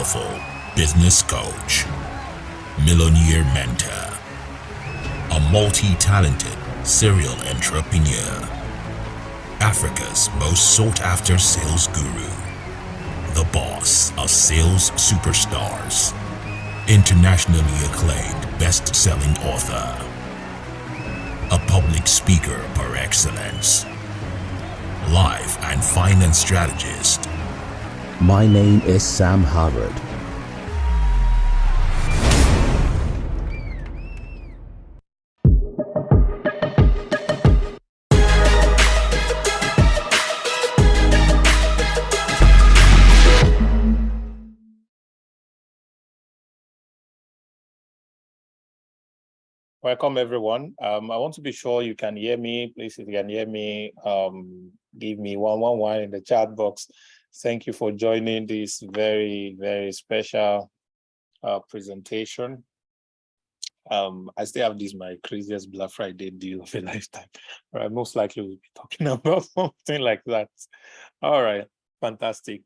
powerful business coach, millionaire mentor, a multi-talented serial entrepreneur, Africa's most sought-after sales guru, the boss of sales superstars, internationally acclaimed best-selling author, a public speaker par excellence, life and finance strategist. My name is Sam Harvard. Welcome, everyone. I want to be sure you can hear me. Please, if you can hear me, give me 111 in the chat box. Thank you for joining this very, very special presentation. I still have this, my craziest Black Friday deal of a lifetime. Right, most likely we'll be talking about something like that. All right, fantastic.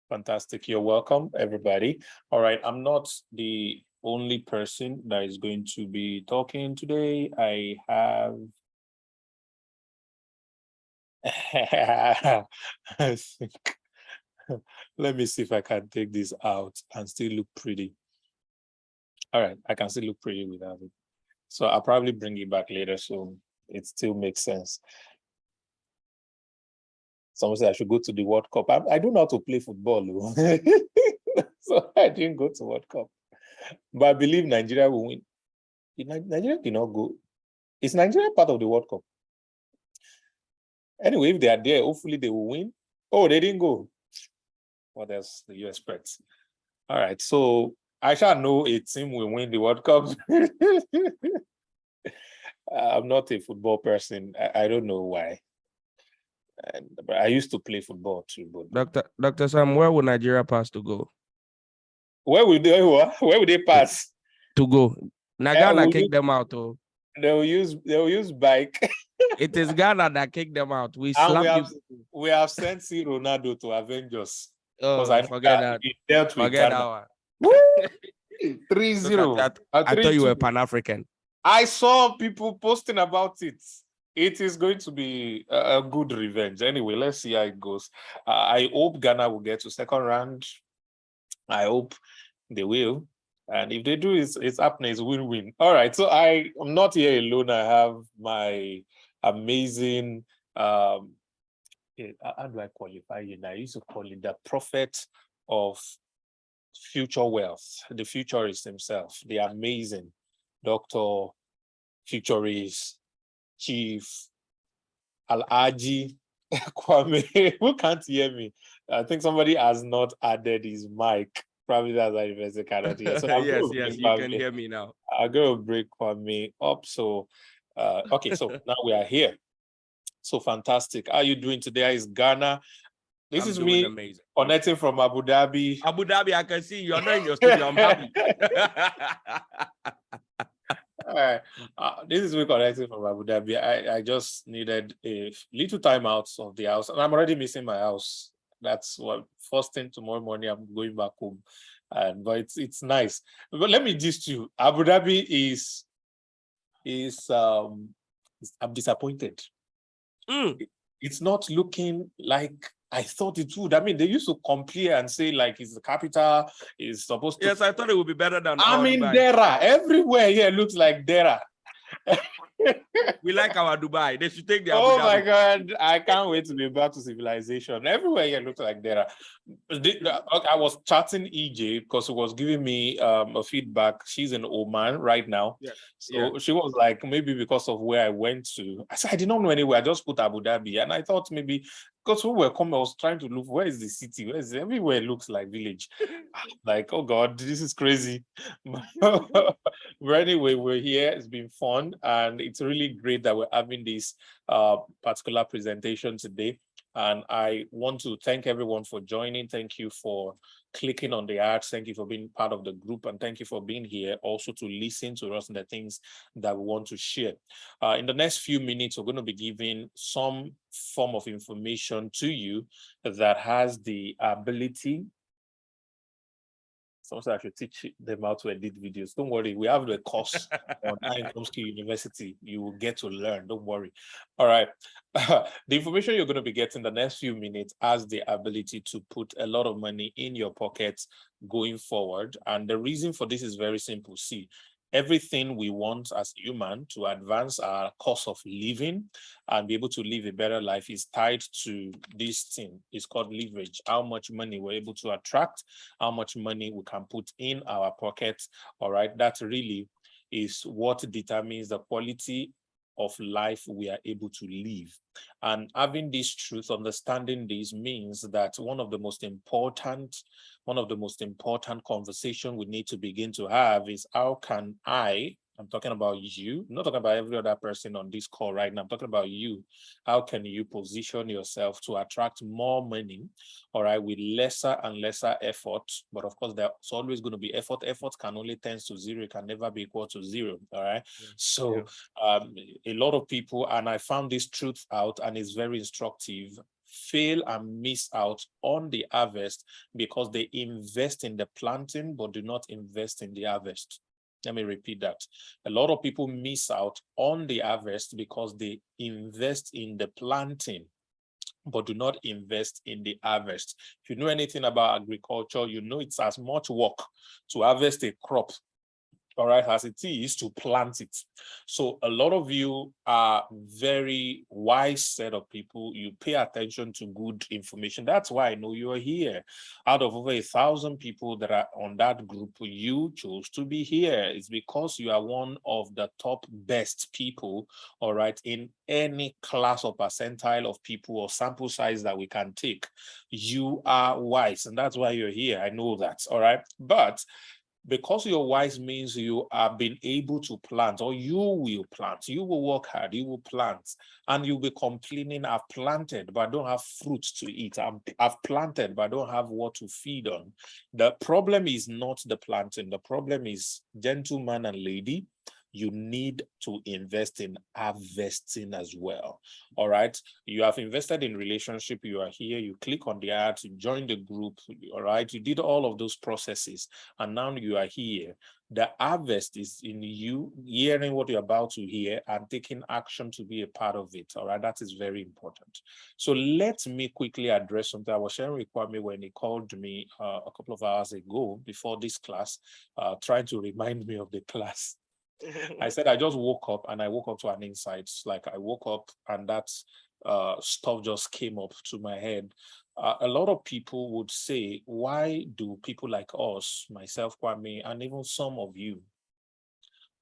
Fantastic. You're welcome, everybody. All right, I'm not the only person that is going to be talking today. I have I think, let me see if I can take this out and still look pretty. All right, I can still look pretty without it. So I'll probably bring it back later so it still makes sense. Someone said I should go to the World Cup. I don't know how to play football. So I didn't go to World Cup. But I believe Nigeria will win. Nigeria did not go. Is Nigeria part of the World Cup? Anyway, if they are there, hopefully they will win. Oh, they didn't go. What else do you expect? All right, so I shall know a team will win the World Cup. I'm not a football person. I don't know why. But I used to play football too. But Dr. Sam, where would Nigeria pass to go? Where will they pass? To go. Ghana kick them out. Oh. They will use bike. It is Ghana that kicked them out. We have sent C. Ronaldo to Avengers. Oh, forget that. He dealt with forget Ghana. that 3-0. I thought you were Pan-African. I saw people posting about it. It is going to be a good revenge. Anyway, let's see how it goes. I hope Ghana will get to second round. I hope they will. And if they do, it's happening. It's win-win. All right. So I am not here alone. I have my amazing, how do I qualify it? I used to call it the prophet of future wealth. The futurist himself, the amazing Dr. Futurist Chief Al-Aji Kwame. Who can't hear me? I think somebody has not added his mic. Probably that's why the cannot hear. So yes, you can hear me now. I'm going to break Kwame up. So, okay, so now we are here. So fantastic. How are you doing today? How is Ghana? This is me amazing. Connecting from Abu Dhabi. Abu Dhabi, I can see you're not in your studio. I'm happy. All right. This is me connecting from Abu Dhabi. I just needed a little time out of the house, and I'm already missing my house. That's what first thing tomorrow morning I'm going back home, but it's nice. But let me just you, Abu Dhabi is I'm disappointed. It's not looking like I thought it would. I mean, they used to compare and say like it's the capital, is supposed to. Yes, I thought it would be better than. I mean, Dera. Everywhere here looks like Dera. We like our Dubai. They should take the Abu Oh Dhabi. my God. I can't wait to be back to civilization. Everywhere here looks like Dera. I was chatting EJ because he was giving me a feedback. She's in Oman right now. Yeah. So she was like, maybe because of where I went to. I said, I did not know anywhere. I just put Abu Dhabi. And I thought maybe because when we were coming, I was trying to look, where is the city? Where is it? Everywhere looks like village. Like, oh God, this is crazy. But anyway, we're here. It's been fun. And it's really great that we're having this particular presentation today. And I want to thank everyone for joining. Thank you for clicking on the ads. Thank you for being part of the group. And thank you for being here also to listen to us and the things that we want to share. In the next few minutes, we're going to be giving some form of information to you that has the ability Sometimes I should teach them how to edit videos. Don't worry, we have the course on High Income Skill University. You will get to learn. Don't worry. All right. The information you're going to be getting the next few minutes has the ability to put a lot of money in your pockets going forward. And the reason for this is very simple. See, everything we want as human to advance our cost of living and be able to live a better life is tied to this thing. It's called leverage. How much money we're able to attract, how much money we can put in our pockets. All right. That really is what determines the quality of life we are able to live. And having this truth, understanding this means that one of the most important conversation we need to begin to have is how can I'm talking about you, I'm not talking about every other person on this call right now, I'm talking about you. How can you position yourself to attract more money, all right, with lesser and lesser effort? But of course, there's always going to be effort. Effort can only tend to zero. It can never be equal to zero, all right? Yeah. So a lot of people, and I found this truth out, and it's very instructive, fail and miss out on the harvest because they invest in the planting but do not invest in the harvest. Let me repeat that. A lot of people miss out on the harvest because they invest in the planting but do not invest in the harvest. If you know anything about agriculture, you know it's as much work to harvest a crop, all right, as it is to plant it. So a lot of you are very wise set of people. You pay attention to good information. That's why I know you are here. Out of over 1,000 people that are on that group, you chose to be here. It's because you are one of the top best people, all right, in any class or percentile of people or sample size that we can take. You are wise, and that's why you're here. I know that, all right? But because you're wise means you have been able to plant, or you will plant. You will work hard, you will plant, and you'll be complaining, I've planted, but I don't have fruits to eat. I've planted, but I don't have what to feed on. The problem is not the planting. The problem is, gentleman and lady, you need to invest in harvesting as well. All right. You have invested in relationship. You are here. You click on the ad, you join the group. All right. You did all of those processes, and now you are here. The harvest is in you hearing what you're about to hear and taking action to be a part of it. All right. That is very important. So let me quickly address something. I was sharing with Kwame when he called me a couple of hours ago before this class, trying to remind me of the class. I said I just woke up, and I woke up to an insight. Like I woke up and that stuff just came up to my head. A lot of people would say, why do people like us, myself, Kwame, and even some of you,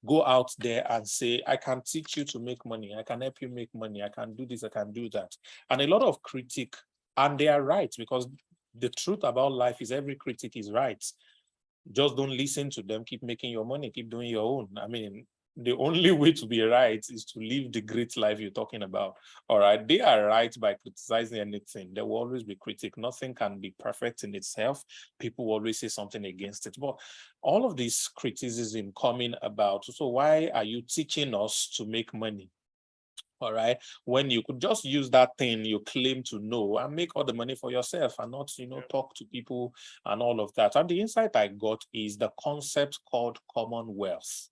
go out there and say, I can teach you to make money, I can help you make money, I can do this, I can do that. And a lot of critique, and they are right, because the truth about life is every critic is right. Just don't listen to them. Keep making your money. Keep doing your own. I mean, the only way to be right is to live the great life you're talking about. All right. They are right by criticizing anything. There will always be critic. Nothing can be perfect in itself. People will always say something against it. But all of this criticism coming about, so why are you teaching us to make money? All right, when you could just use that thing you claim to know and make all the money for yourself and not, talk to people and all of that. And the insight I got is the concept called commonwealth.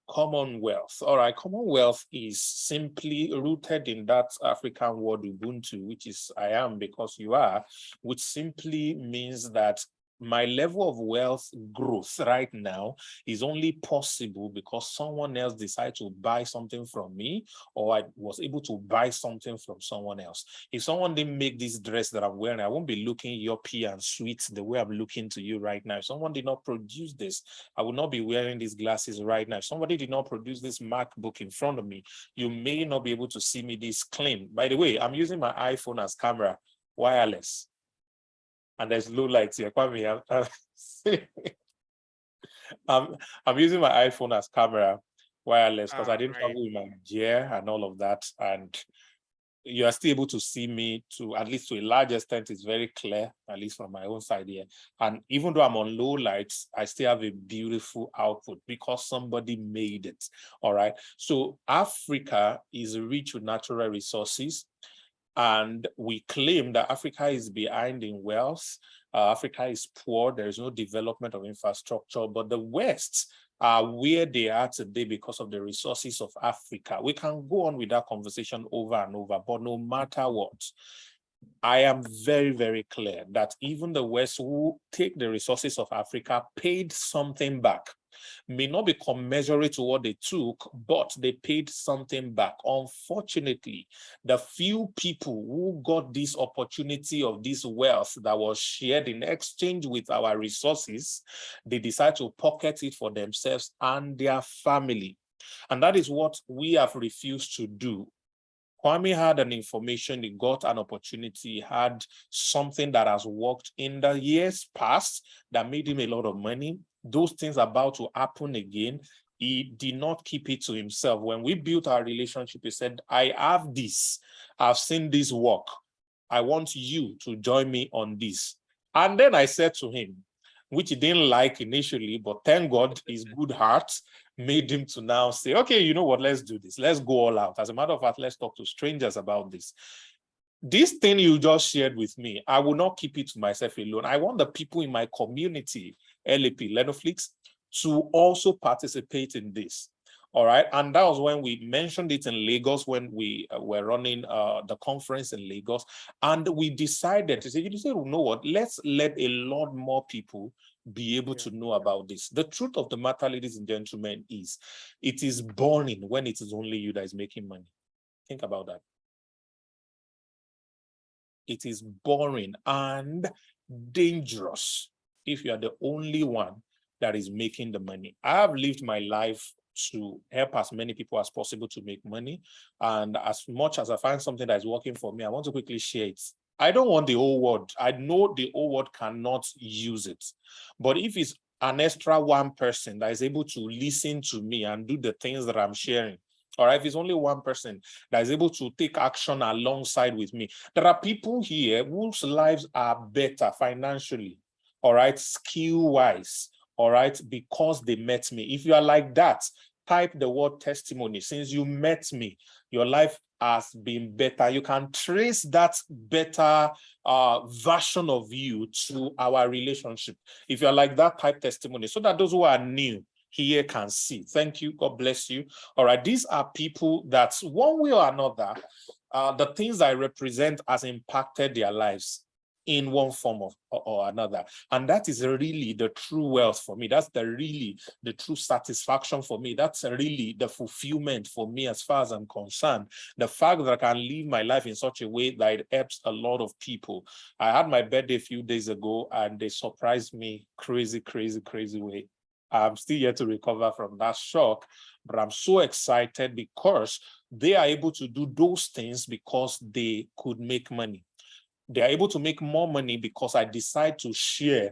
Commonwealth. All right, commonwealth is simply rooted in that African word Ubuntu, which is I am because you are, which simply means that my level of wealth growth right now is only possible because someone else decided to buy something from me, or I was able to buy something from someone else. If someone didn't make this dress that I'm wearing, I won't be looking yuppie and sweet the way I'm looking to you right now. If someone did not produce this, I would not be wearing these glasses right now. If somebody did not produce this MacBook in front of me, you may not be able to see me this clean. By the way, I'm using my iPhone as camera, wireless. And there's low lights here. I'm using my iPhone as camera, wireless, because I didn't travel with my gear and all of that. And you are still able to see me to, at least to a large extent, it's very clear, at least from my own side here. And even though I'm on low lights, I still have a beautiful output because somebody made it. All right. So Africa is rich with natural resources. And we claim that Africa is behind in wealth. Africa is poor. There is no development of infrastructure, but the West are where they are today because of the resources of Africa. We can go on with that conversation over and over, but no matter what, I am very, very clear that even the West who take the resources of Africa paid something back. May not be commensurate to what they took, but they paid something back. Unfortunately, the few people who got this opportunity of this wealth that was shared in exchange with our resources, they decide to pocket it for themselves and their family. And that is what we have refused to do. Kwame had an information, he got an opportunity, he had something that has worked in the years past that made him a lot of money. Those things are about to happen again. He did not keep it to himself. When we built our relationship, he said, I have this, I've seen this work. I want you to join me on this. And then I said to him, which he didn't like initially, but thank God his good heart made him to now say, okay, you know what, let's do this. Let's go all out. As a matter of fact, let's talk to strangers about this. This thing you just shared with me, I will not keep it to myself alone. I want the people in my community, LAP, Lenoflix, to also participate in this. All right. And that was when we mentioned it in Lagos, when we were running the conference in Lagos. And we decided to say, you know what, let's let a lot more people be able to know about this. The truth of the matter, ladies and gentlemen, is it is boring when it is only you that is making money. Think about that. It is boring and dangerous if you are the only one that is making the money. I have lived my life to help as many people as possible to make money. And as much as I find something that is working for me, I want to quickly share it. I don't want the whole world. I know the whole world cannot use it. But if it's an extra one person that is able to listen to me and do the things that I'm sharing, all right, if it's only one person that is able to take action alongside with me, there are people here whose lives are better financially, all right, skill-wise, all right, because they met me. If you are like that, type the word testimony. Since you met me, your life has been better. You can trace that better version of you to our relationship. If you're like that, type testimony so that those who are new here can see. Thank you. God bless you. All right. These are people that one way or another, the things I represent has impacted their lives in one form or another. And that is really the true wealth for me. That's really the true satisfaction for me. That's really the fulfillment for me as far as I'm concerned. The fact that I can live my life in such a way that it helps a lot of people. I had my birthday a few days ago and they surprised me crazy way. I'm still yet to recover from that shock, but I'm so excited because they are able to do those things because they could make money. They are able to make more money because I decide to share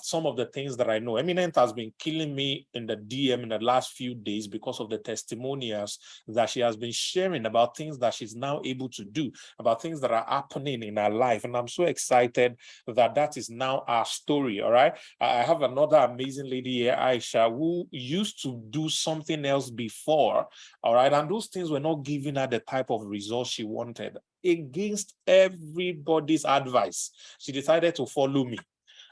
some of the things that I know. Eminent has been killing me in the DM in the last few days because of the testimonials that she has been sharing about things that she's now able to do, about things that are happening in her life. And I'm so excited that that is now our story, all right? I have another amazing lady here, Aisha, who used to do something else before, all right? And those things were not giving her the type of results she wanted. Against everybody's advice, she decided to follow me.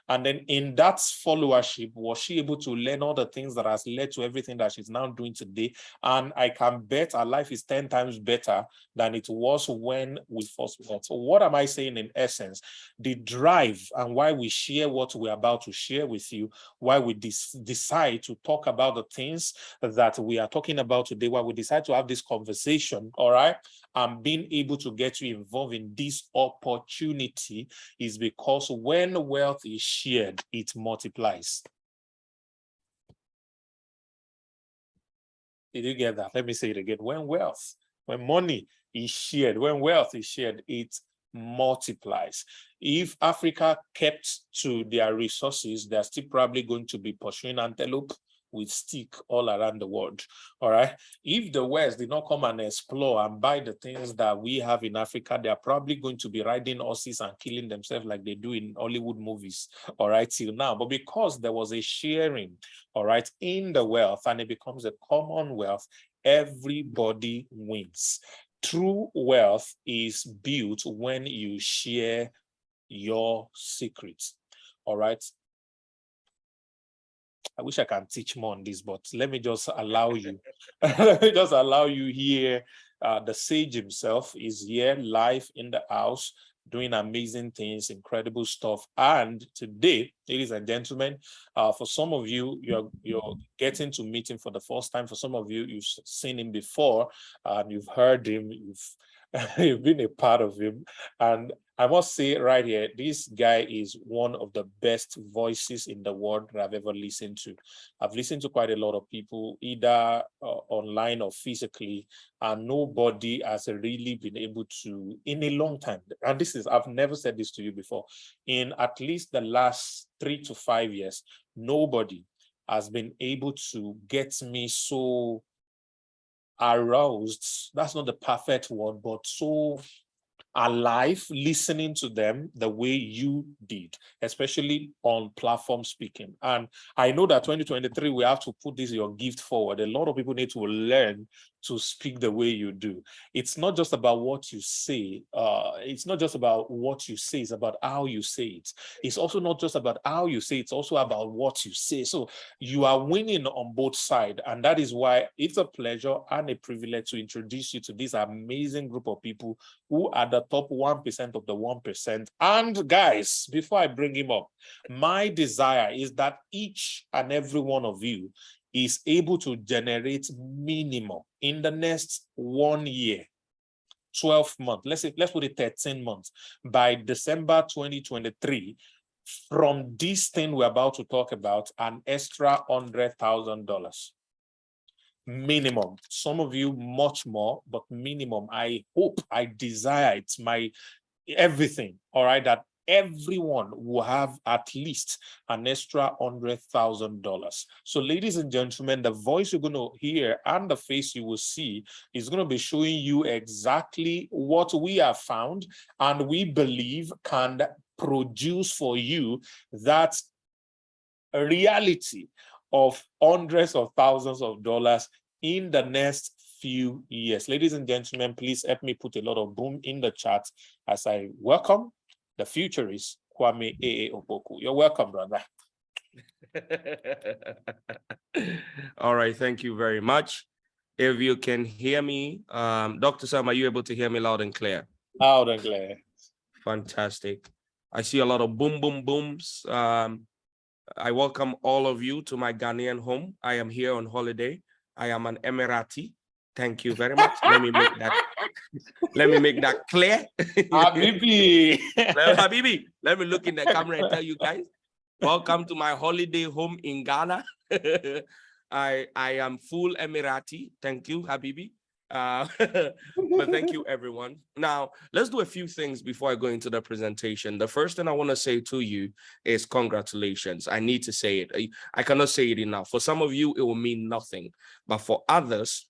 And then in that followership, was she able to learn all the things that has led to everything that she's now doing today? And I can bet her life is 10 times better than it was when we first met. So what am I saying in essence? The drive and why we share what we're about to share with you, why we decide to talk about the things that we are talking about today, why we decide to have this conversation, all right? And being able to get you involved in this opportunity is because when wealth is shared, it multiplies. Did you get that? Let me say it again. When money is shared, when wealth is shared, it multiplies. If Africa kept to their resources, they're still probably going to be pursuing antelope with stick all around the world, all right? If the West did not come and explore and buy the things that we have in Africa, they're probably going to be riding horses and killing themselves like they do in Hollywood movies, all right, till now. But because there was a sharing, all right, in the wealth and it becomes a common wealth, everybody wins. True wealth is built when you share your secrets. All right. I wish I can teach more on this, but let me just allow you. Let me just allow you here. The sage himself is here live in the house, doing amazing things, incredible stuff. And today, ladies and gentlemen, for some of you, you're getting to meet him for the first time. For some of you, you've seen him before, and you've heard him. You've been a part of him, and I must say right here, this guy is one of the best voices in the world that I've ever listened to. I've listened to quite a lot of people, either online or physically, and nobody has really been able to, in a long time, and this is, I've never said this to you before, in at least the last 3 to 5 years, nobody has been able to get me so aroused. That's not the perfect word, but so alive listening to them the way you did, especially on platform speaking. And I know that 2023, we have to put this, your gift forward. A lot of people need to learn to speak the way you do. It's not just about what you say. It's not just about what you say. It's about how you say it. It's also not just about how you say it. It's also about what you say. So you are winning on both sides. And that is why it's a pleasure and a privilege to introduce you to this amazing group of people who are the top 1% of the 1%. And guys, before I bring him up, my desire is that each and every one of you is able to generate minimum in the next 1 year, 12 months, let's put it 13 months, by December 2023, from this thing we're about to talk about, an extra $100,000. Minimum. Some of you much more, but minimum. I hope, I desire, it's my everything, all right, that everyone will have at least an extra $100,000. So ladies and gentlemen, the voice you're going to hear and the face you will see is going to be showing you exactly what we have found and we believe can produce for you that reality of hundreds of thousands of dollars in the next few years. Ladies and gentlemen, please help me put a lot of boom in the chat as I welcome the futurist Kwame A.A. Opoku. You're welcome, brother. All right, thank you very much. If you can hear me, Dr. Sam, are you able to hear me loud and clear? Loud and clear. Fantastic. I see a lot of boom, boom, booms. I welcome all of you to my Ghanaian home. I am here on holiday. I am an Emirati. Thank you very much. Let me make that clear. Habibi. Habibi, let me look in the camera and tell you guys, welcome to my holiday home in Ghana. I am full Emirati. Thank you, Habibi. But thank you, everyone. Now, let's do a few things before I go into the presentation. The first thing I want to say to you is congratulations. I need to say it. I cannot say it enough. For some of you, it will mean nothing. But for others,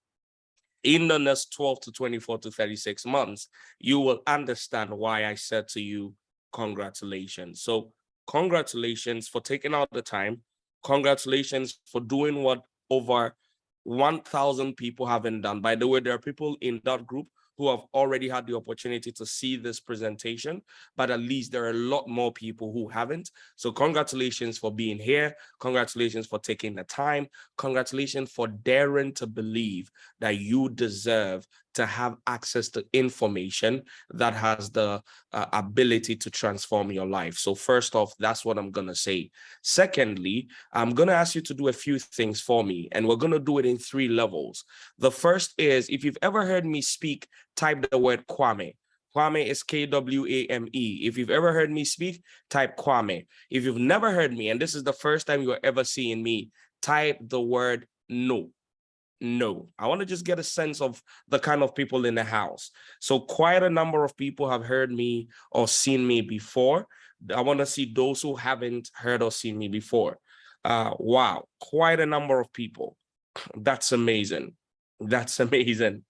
in the next 12 to 24 to 36 months, you will understand why I said to you, congratulations. So congratulations for taking out the time. Congratulations for doing what over 1,000 people haven't done. By the way, there are people in that group who have already had the opportunity to see this presentation, but at least there are a lot more people who haven't. So congratulations for being here. Congratulations for taking the time. Congratulations for daring to believe that you deserve to have access to information that has the ability to transform your life. So first off, that's what I'm going to say. Secondly, I'm going to ask you to do a few things for me, and we're going to do it in 3 levels. The first is, if you've ever heard me speak, type the word Kwame. Kwame is Kwame. If you've ever heard me speak, type Kwame. If you've never heard me, and this is the first time you're ever seeing me, type the word no. No. I want to just get a sense of the kind of people in the house. So quite a number of people have heard me or seen me before. I want to see those who haven't heard or seen me before. Wow, quite a number of people. That's amazing. That's amazing.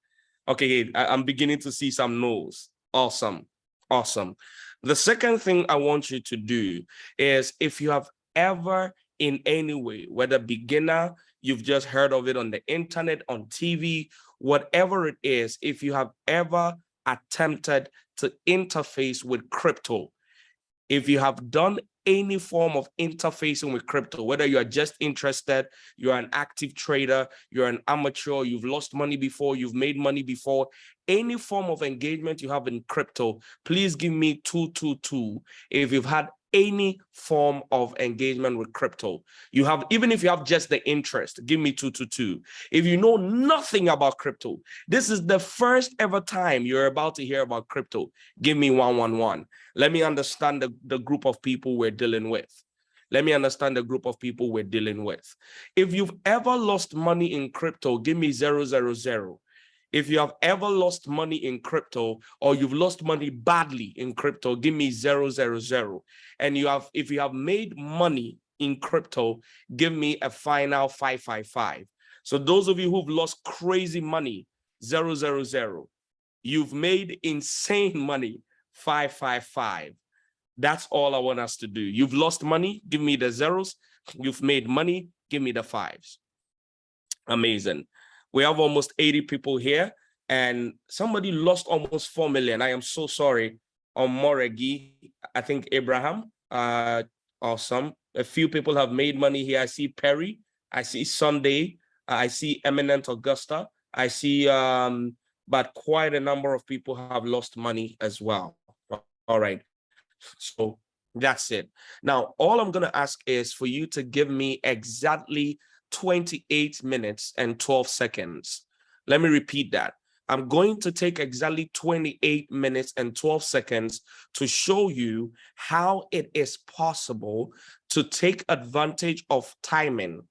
Okay, I'm beginning to see some no's. Awesome. Awesome. The second thing I want you to do is, if you have ever in any way, whether beginner, you've just heard of it on the internet, on TV, whatever it is, if you have ever attempted to interface with crypto, if you have done any form of interfacing with crypto, whether you are just interested, you're an active trader, you're an amateur, you've lost money before, you've made money before, any form of engagement you have in crypto, please give me 222 if you've had any form of engagement with crypto. You have, even if you have just the interest, give me 222. If you know nothing about crypto, this is the first ever time you're about to hear about crypto, give me 111. Let me understand the group of people we're dealing with. Let me understand the group of people we're dealing with. If you've ever lost money in crypto, give me 000. If you have ever lost money in crypto, or you've lost money badly in crypto, give me 000. And if you have made money in crypto, give me a final 555. So those of you who've lost crazy money, 000. You've made insane money, 555. That's all I want us to do. You've lost money, give me the zeros. You've made money, give me the fives. Amazing. We have almost 80 people here, and somebody lost almost 4 million. I am so sorry. On Moregi, I think Abraham, awesome. A few people have made money here. I see Perry, I see Sunday, I see Eminent Augusta, I see, but quite a number of people have lost money as well. All right, so that's it. Now, all I'm going to ask is for you to give me exactly 28 minutes and 12 seconds. Let me repeat that. I'm going to take exactly 28 minutes and 12 seconds to show you how it is possible to take advantage of timings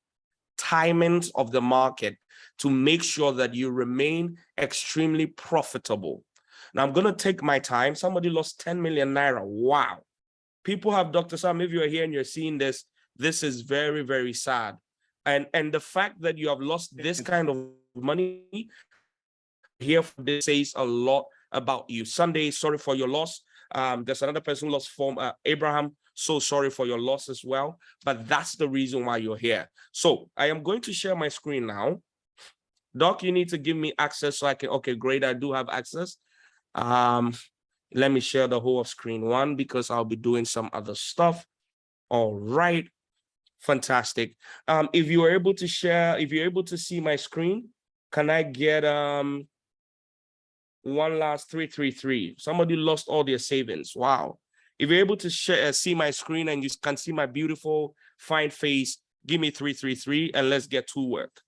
of the market to make sure that you remain extremely profitable. Now, I'm going to take my time. Somebody lost 10 million naira. Wow. People have, Dr. Sam, if you're here and you're seeing this, this is very, very sad. And the fact that you have lost this kind of money here, this says a lot about you. Sunday, sorry for your loss. There's another person who lost from Abraham. So sorry for your loss as well. But that's the reason why you're here. So I am going to share my screen now. Doc, you need to give me access so I can, okay, great. I do have access. Let me share the whole of screen one because I'll be doing some other stuff. All right. Fantastic. If you are able to share, if you're able to see my screen, can I get one last 333? Somebody lost all their savings. Wow. If you're able to share, see my screen and you can see my beautiful, fine face, give me 333 and let's get to work.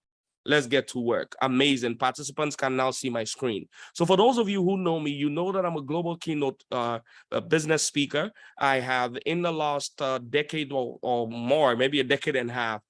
Let's get to work. Amazing. Participants can now see my screen. So for those of you who know me, you know that I'm a global keynote business speaker. I have, in the last decade or more, maybe a decade and a half,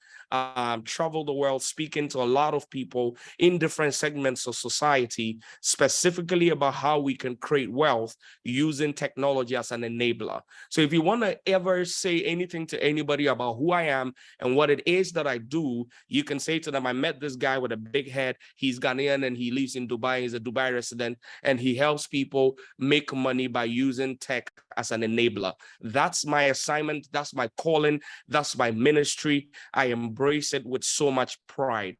traveled the world speaking to a lot of people in different segments of society, specifically about how we can create wealth using technology as an enabler. So if you want to ever say anything to anybody about who I am and what it is that I do, you can say to them, I met this guy with a big head. He's Ghanaian and he lives in Dubai. He's a Dubai resident and he helps people make money by using tech as an enabler. That's my assignment. That's my calling. That's my ministry. I embrace it with so much pride.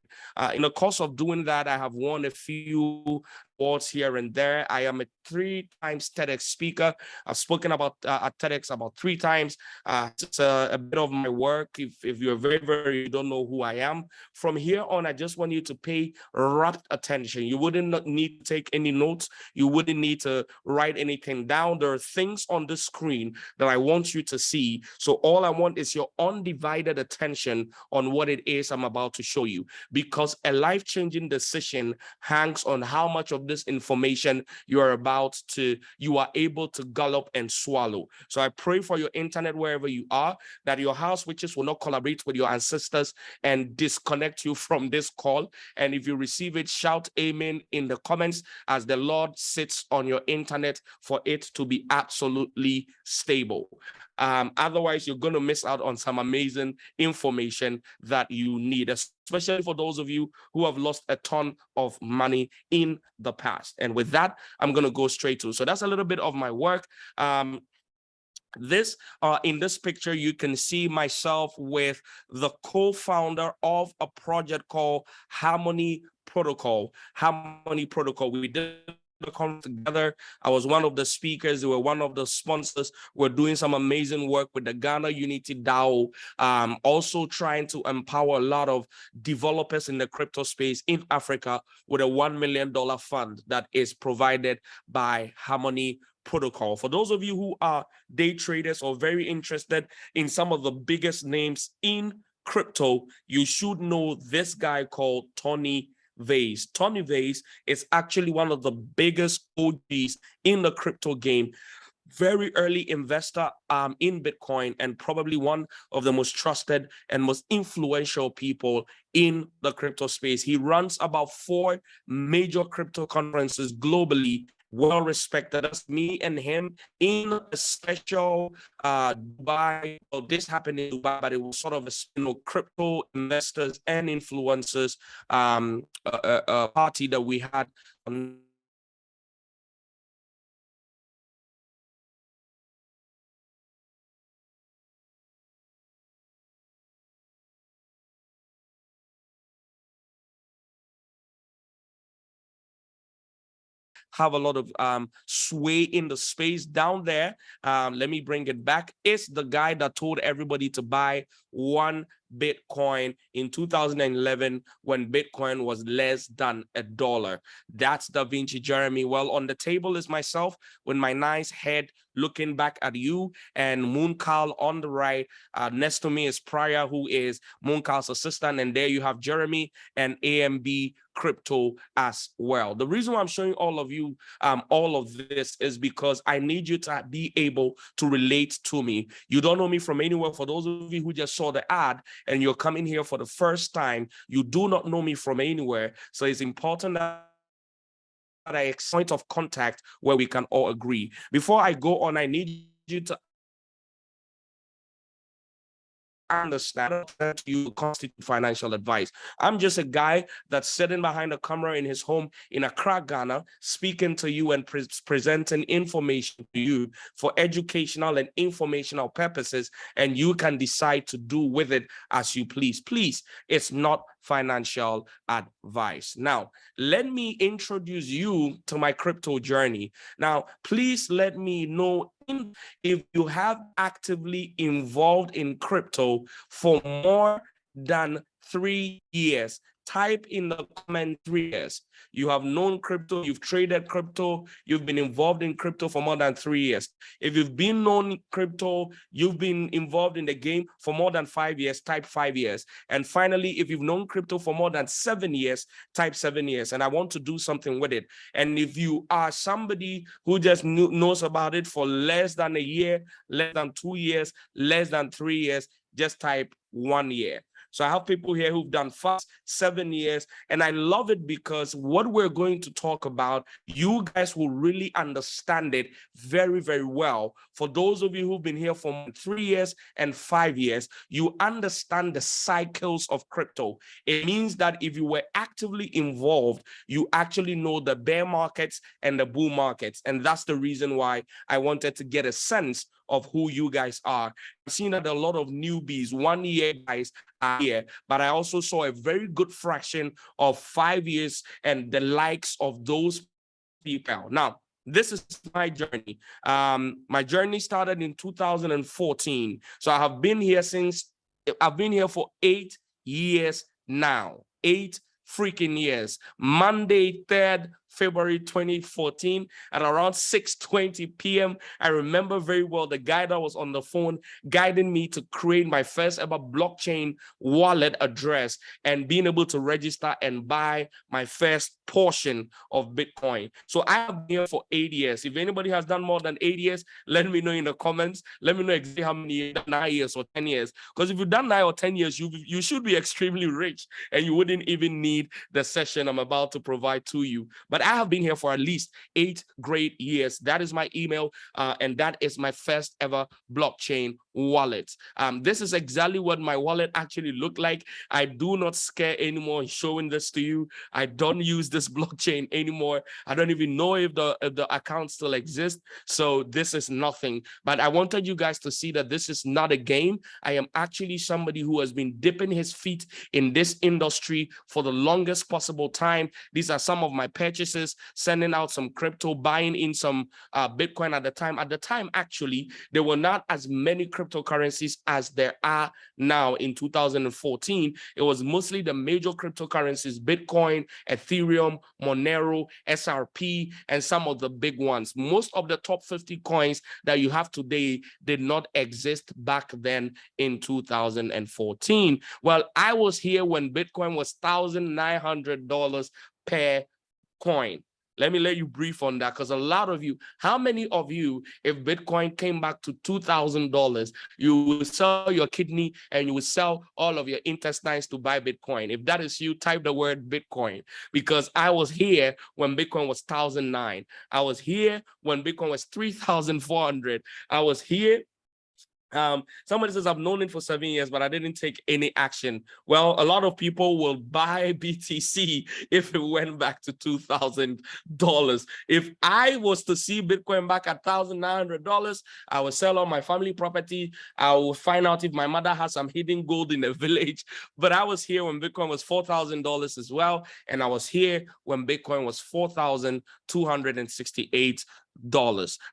In the course of doing that, I have won a few awards here and there. I am a 3-time TEDx speaker. I've spoken about at TEDx about 3 times. It's a bit of my work. If you're you don't know who I am. From here on, I just want you to pay rapt attention. You wouldn't need to take any notes. You wouldn't need to write anything down. There are things on the screen that I want you to see. So all I want is your undivided attention on what it is I'm about to show you, because a life-changing decision hangs on how much of this information you are able to gulp and swallow. So I pray for your internet wherever you are, that your house witches will not collaborate with your ancestors and disconnect you from this call. And if you receive it, shout amen in the comments as the Lord sits on your internet for it to be absolutely stable. Otherwise, you're going to miss out on some amazing information that you need, especially for those of you who have lost a ton of money in the past. And with that, I'm going to go straight to. So that's a little bit of my work. In this picture, you can see myself with the co-founder of a project called Harmony protocol. Harmony Protocol. We did the conference together. I was one of the speakers. They were one of the sponsors. We're doing some amazing work with the Ghana Unity DAO. Also trying to empower a lot of developers in the crypto space in Africa with a $1 million fund that is provided by Harmony Protocol. For those of you who are day traders or very interested in some of the biggest names in crypto, you should know this guy called Tony Vase. Tony Vase is actually one of the biggest OGs in the crypto game. Very early investor in Bitcoin, and probably one of the most trusted and most influential people in the crypto space. He runs about 4 major crypto conferences globally, well respected. As me and him in a special Dubai. Well, this happened in Dubai, but it was sort of a crypto investors and influencers party that we had on have a lot of sway in the space down there. Let me bring it back. It's the guy that told everybody to buy 1 Bitcoin in 2011 when Bitcoin was less than $1. That's Da Vinci Jeremy. Well, on the table is myself with my nice head looking back at you, and Moonkal on the right. Next to me is Praya, who is Moonkal's assistant, and there you have Jeremy and AMB Crypto as well. The reason why I'm showing all of you all of this is because I need you to be able to relate to me. You don't know me from anywhere. For those of you who just saw the ad and you're coming here for the first time, you do not know me from anywhere. So it's important that a point of contact where we can all agree. Before I go on, I need you to understand that you constitute financial advice. I'm just a guy that's sitting behind a camera in his home in Accra, Ghana, speaking to you and presenting information to you for educational and informational purposes, and you can decide to do with it as you please. Please, it's not financial advice. Now, let me introduce you to my crypto journey. Now, please let me know if you have actively involved in crypto for more than 3 years. Type in the comment 3 years. You have known crypto, you've traded crypto, you've been involved in crypto for more than 3 years. If you've been known crypto, you've been involved in the game for more than 5 years, type 5 years. And finally, if you've known crypto for more than 7 years, type 7 years. And I want to do something with it. And if you are somebody who just knows about it for less than a year, less than 2 years, less than 3 years, just type 1 year. So I have people here who've done 7 years, and I love it because what we're going to talk about, you guys will really understand it very, very well. For those of you who've been here for 3 years and 5 years, you understand the cycles of crypto. It means that if you were actively involved, you actually know the bear markets and the bull markets. And that's the reason why I wanted to get a sense of who you guys are. I've seen that a lot of newbies, 1 year guys are here, but I also saw a very good fraction of 5 years and the likes of those people. Now, this is my journey. My journey started in 2014. So I've been here for 8 years now. 8 freaking years. Monday, 3rd February 2014 at around 6:20 p.m. I remember very well the guy that was on the phone guiding me to create my first ever blockchain wallet address and being able to register and buy my first portion of Bitcoin. So I have been here for 8 years. If anybody has done more than 8 years, let me know in the comments. Let me know exactly how many years, 9 years or 10 years. Because if you've done 9 or 10 years, you should be extremely rich and you wouldn't even need the session I'm about to provide to you. But I have been here for at least 8 great years. That is my email, and that is my first ever blockchain wallet. This is exactly what my wallet actually looked like. I do not scare anymore in showing this to you. I don't use this blockchain anymore. I don't even know if the account still exists. So this is nothing. But I wanted you guys to see that this is not a game. I am actually somebody who has been dipping his feet in this industry for the longest possible time. These are some of my purchases, sending out some crypto, buying in some Bitcoin at the time. At the time, actually, there were not as many cryptocurrencies as there are now in 2014. It was mostly the major cryptocurrencies: Bitcoin, Ethereum, Monero, SRP, and some of the big ones. Most of the top 50 coins that you have today did not exist back then in 2014. Well, I was here when Bitcoin was $1,900 per coin. Let me let you brief on that, because a lot of you, how many of you, if Bitcoin came back to $2,000, you will sell your kidney and you will sell all of your intestines to buy Bitcoin? If that is you, type the word Bitcoin, because I was here when Bitcoin was 1,009. I was here when Bitcoin was 3,400. I was here. Somebody says, I've known it for 7 years, but I didn't take any action. Well, a lot of people will buy BTC if it went back to $2,000. If I was to see Bitcoin back at $1,900, I would sell all my family property. I will find out if my mother has some hidden gold in the village. But I was here when Bitcoin was $4,000 as well. And I was here when Bitcoin was $4,268.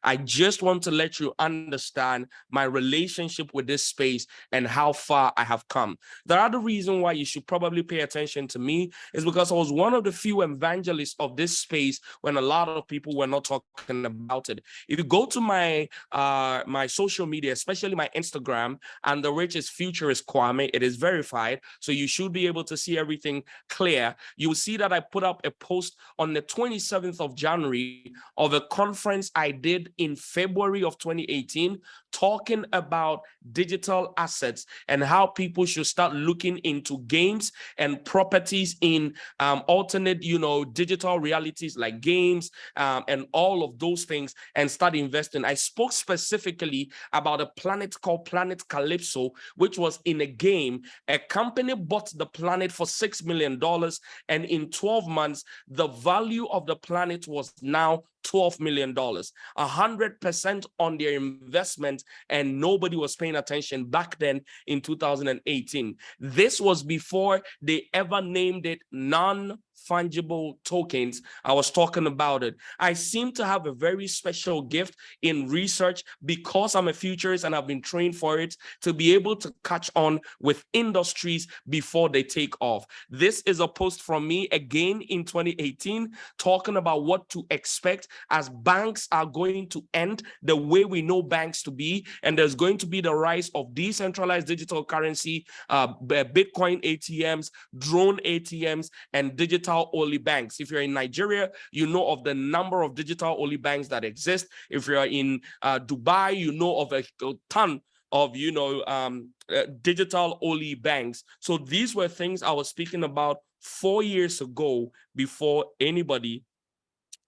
I just want to let you understand my relationship with this space and how far I have come. The other reason why you should probably pay attention to me is because I was one of the few evangelists of this space when a lot of people were not talking about it. If you go to my my social media, especially my Instagram, and the richest future is Kwame, it is verified, so you should be able to see everything clear. You'll see that I put up a post on the 27th of January of a conference I did in February of 2018, talking about digital assets and how people should start looking into games and properties in alternate, digital realities like games and all of those things, and start investing. I spoke specifically about a planet called Planet Calypso, which was in a game. A company bought the planet for $6 million, and in 12 months, the value of the planet was now $12 million, 100% on their investment, and nobody was paying attention back then in 2018. This was before they ever named it non-fungible tokens. I was talking about it. I seem to have a very special gift in research because I'm a futurist and I've been trained for it, to be able to catch on with industries before they take off. This is a post from me again in 2018, talking about what to expect as banks are going to end the way we know banks to be, and there's going to be the rise of decentralized digital currency, Bitcoin ATMs, drone ATMs, and digital-only banks. If you're in Nigeria, you know of the number of digital-only banks that exist. If you're in Dubai, you know of a ton of digital-only banks. So these were things I was speaking about 4 years ago before anybody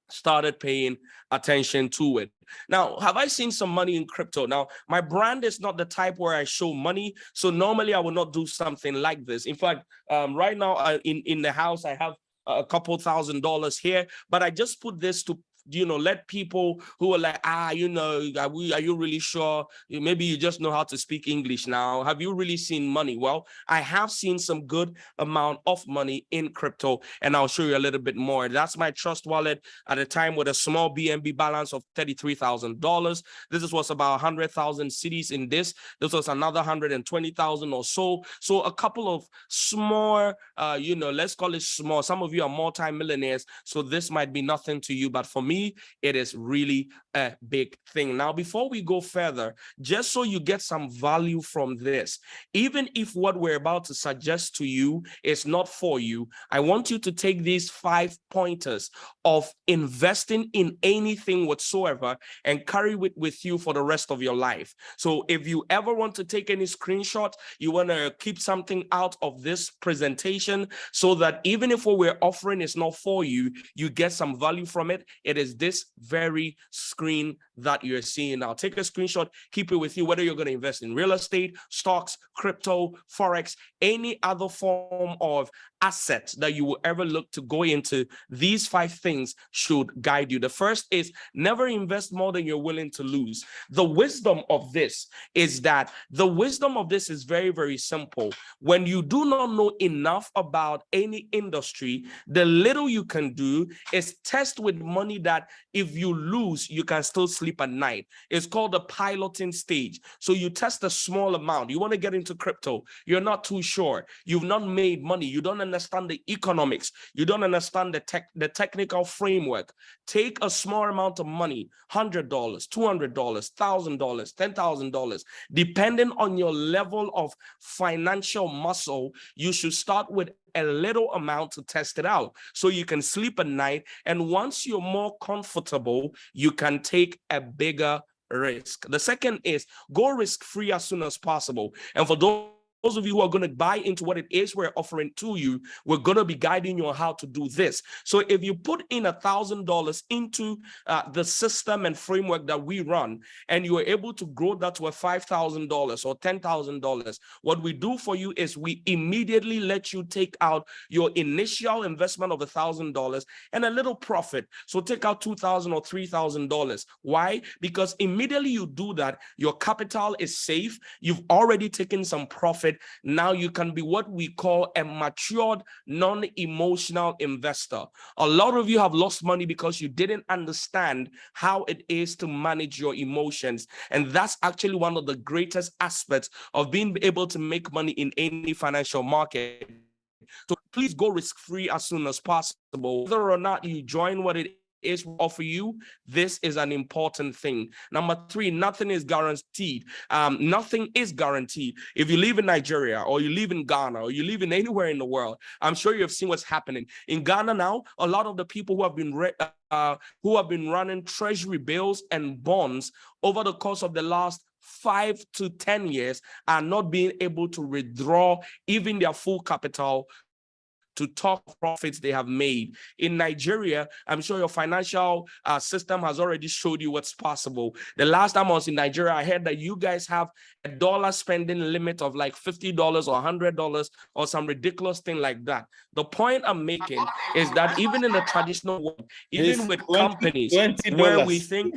started paying attention to it. Now, have I seen some money in crypto? Now, my brand is not the type where I show money, so normally I would not do something like this. In fact, right now in the house, I have a couple $1,000s here, but I just put this to let people who are like, are you really sure? Maybe you just know how to speak English now. Have you really seen money? Well, I have seen some good amount of money in crypto, and I'll show you a little bit more. That's my trust wallet at a time with a small BNB balance of $33,000. This was about 100,000 cities in this. This was another 120,000 or so. So a couple of small, let's call it small. Some of you are multi-millionaires, so this might be nothing to you, but for me, it is really a big thing. Now, before we go further, just so you get some value from this, even if what we're about to suggest to you is not for you, I want you to take these 5 pointers of investing in anything whatsoever and carry it with you for the rest of your life. So if you ever want to take any screenshot, you want to keep something out of this presentation so that even if what we're offering is not for you, you get some value from it. It is this very screen that you're seeing now. Take a screenshot, keep it with you, whether you're going to invest in real estate, stocks, crypto, forex, any other form of asset that you will ever look to go into. These 5 things should guide you. The first is never invest more than you're willing to lose. The wisdom of this is very, very simple. When you do not know enough about any industry, the little you can do is test with money that if you lose, you can still sleep at night. It's called the piloting stage. So you test a small amount. You want to get into crypto. You're not too sure. You've not made money. You don't understand the economics. You don't understand the technical framework. Take a small amount of money, $100, $200, $1,000, $10,000, depending on your level of financial muscle. You should start with a little amount to test it out so you can sleep at night. And once you're more comfortable, you can take a bigger risk. The second is go risk-free as soon as possible. And for those of you who are going to buy into what it is we're offering to you, we're going to be guiding you on how to do this. So if you put in $1,000 into the system and framework that we run, and you are able to grow that to a $5,000 or $10,000, what we do for you is we immediately let you take out your initial investment of $1,000 and a little profit. So take out $2,000 or $3,000. Why? Because immediately you do that, your capital is safe. You've already taken some profit. Now you can be what we call a matured, non-emotional investor. A lot of you have lost money because you didn't understand how it is to manage your emotions. And that's actually one of the greatest aspects of being able to make money in any financial market. So please go risk-free as soon as possible. Whether or not you join what it is offer you, this is an important thing. Number 3, nothing is guaranteed. Nothing is guaranteed. If you live in Nigeria, or you live in Ghana, or you live in anywhere in the world, I'm sure you have seen what's happening in Ghana now. A lot of the people who have been running treasury bills and bonds over the course of the last 5 to 10 years are not being able to withdraw even their full capital to talk profits they have made. In Nigeria, I'm sure your financial system has already showed you what's possible. The last time I was in Nigeria, I heard that you guys have a dollar spending limit of like $50 or $100 or some ridiculous thing like that. The point I'm making is that even in the traditional world, even with companies $20. where we think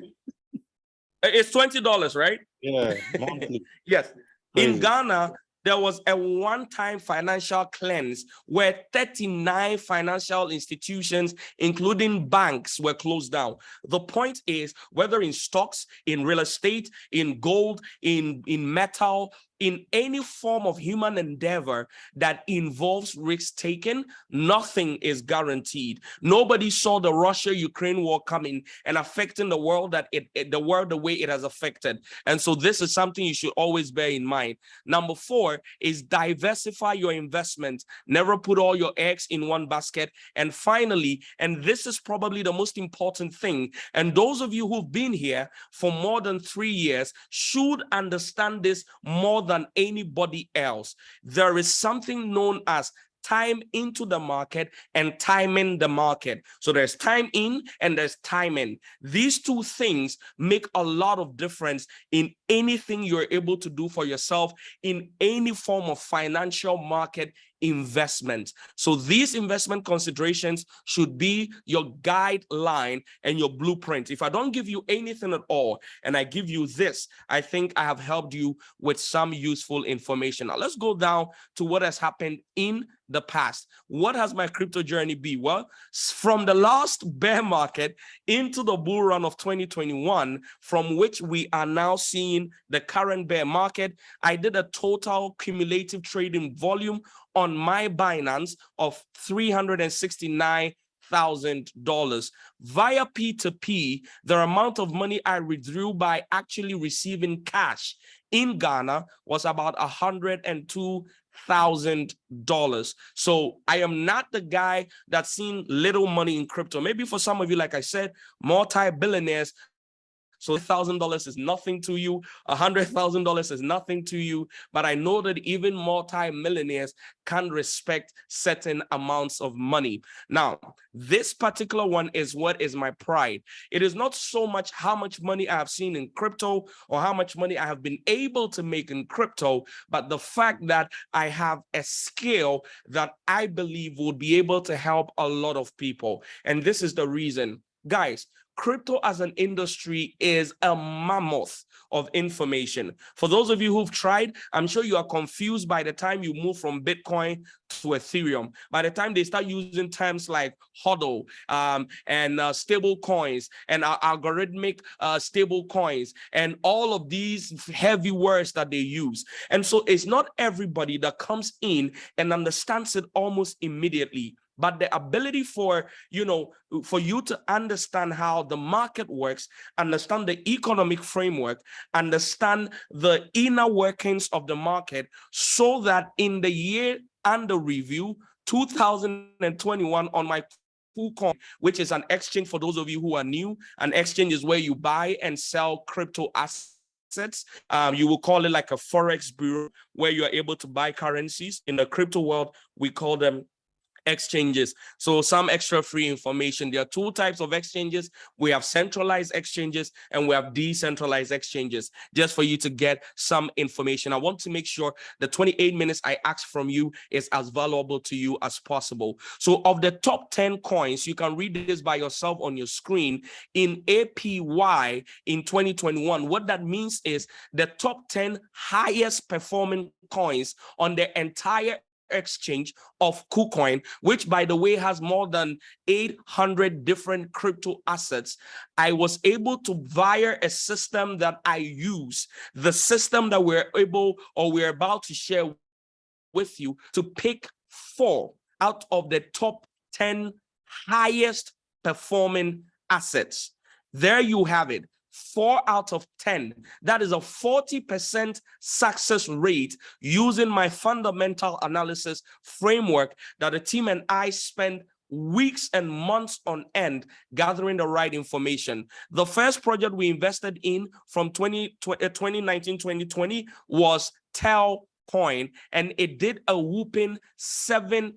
it's $20, right? Yeah, monthly. Yes. Crazy. In Ghana, there was a one-time financial cleanse where 39 financial institutions, including banks, were closed down. The point is, whether in stocks, in real estate, in gold, in metal, in any form of human endeavor that involves risk-taking, nothing is guaranteed. Nobody saw the Russia-Ukraine war coming and affecting the world the way it has affected. And so this is something you should always bear in mind. Number 4 is diversify your investment. Never put all your eggs in one basket. And finally, and this is probably the most important thing, and those of you who've been here for more than 3 years should understand this more than anybody else. There is something known as time into the market and timing the market. So there's time in and there's timing. These two things make a lot of difference in anything you're able to do for yourself in any form of financial market investment. So these investment considerations should be your guideline and your blueprint. If I don't give you anything at all and I give you this, I think I have helped you with some useful information. Now let's go down to what has happened in the past. What has my crypto journey been? Well, from the last bear market into the bull run of 2021, from which we are now seeing the current bear market, I did a total cumulative trading volume on my Binance of $369,000. Via P2P, the amount of money I withdrew by actually receiving cash in Ghana was about $102,000. So I am not the guy that's seen little money in crypto. Maybe for some of you, like I said, multi-billionaires So $1,000 is nothing to you. $100,000 is nothing to you. But I know that even multi-millionaires can respect certain amounts of money. Now, this particular one is what is my pride. It is not so much how much money I have seen in crypto or how much money I have been able to make in crypto, but the fact that I have a skill that I believe will be able to help a lot of people. And this is the reason. Guys, crypto as an industry is a mammoth of information. For those of you who've tried, I'm sure you are confused by the time you move from Bitcoin to Ethereum. By the time they start using terms like HODL and stable coins and algorithmic stable coins and all of these heavy words that they use. And so it's not everybody that comes in and understands it almost immediately. But the ability for you to understand how the market works, understand the economic framework, understand the inner workings of the market, so that in the year under review, 2021, on my KuCoin, which is an exchange for those of you who are new, an exchange is where you buy and sell crypto assets. You will call it like a forex bureau where you are able to buy currencies. In the crypto world, we call them exchanges. So some extra free information. There are two types of exchanges. We have centralized exchanges and we have decentralized exchanges, just for you to get some information. I want to make sure the 28 minutes I ask from you is as valuable to you as possible. So of the top 10 coins, you can read this by yourself on your screen in APY in 2021. What that means is the top 10 highest performing coins on the entire exchange of KuCoin, which by the way has more than 800 different crypto assets. I was able to, via a system that I use, the system that we're about to share with you, to pick 4 out of the top 10 highest performing assets. There you have it. 4 out of 10. That is a 40% success rate using my fundamental analysis framework that the team and I spent weeks and months on end gathering the right information. The first project we invested in from 2019-2020 was Telcoin, and it did a whooping 7,000%.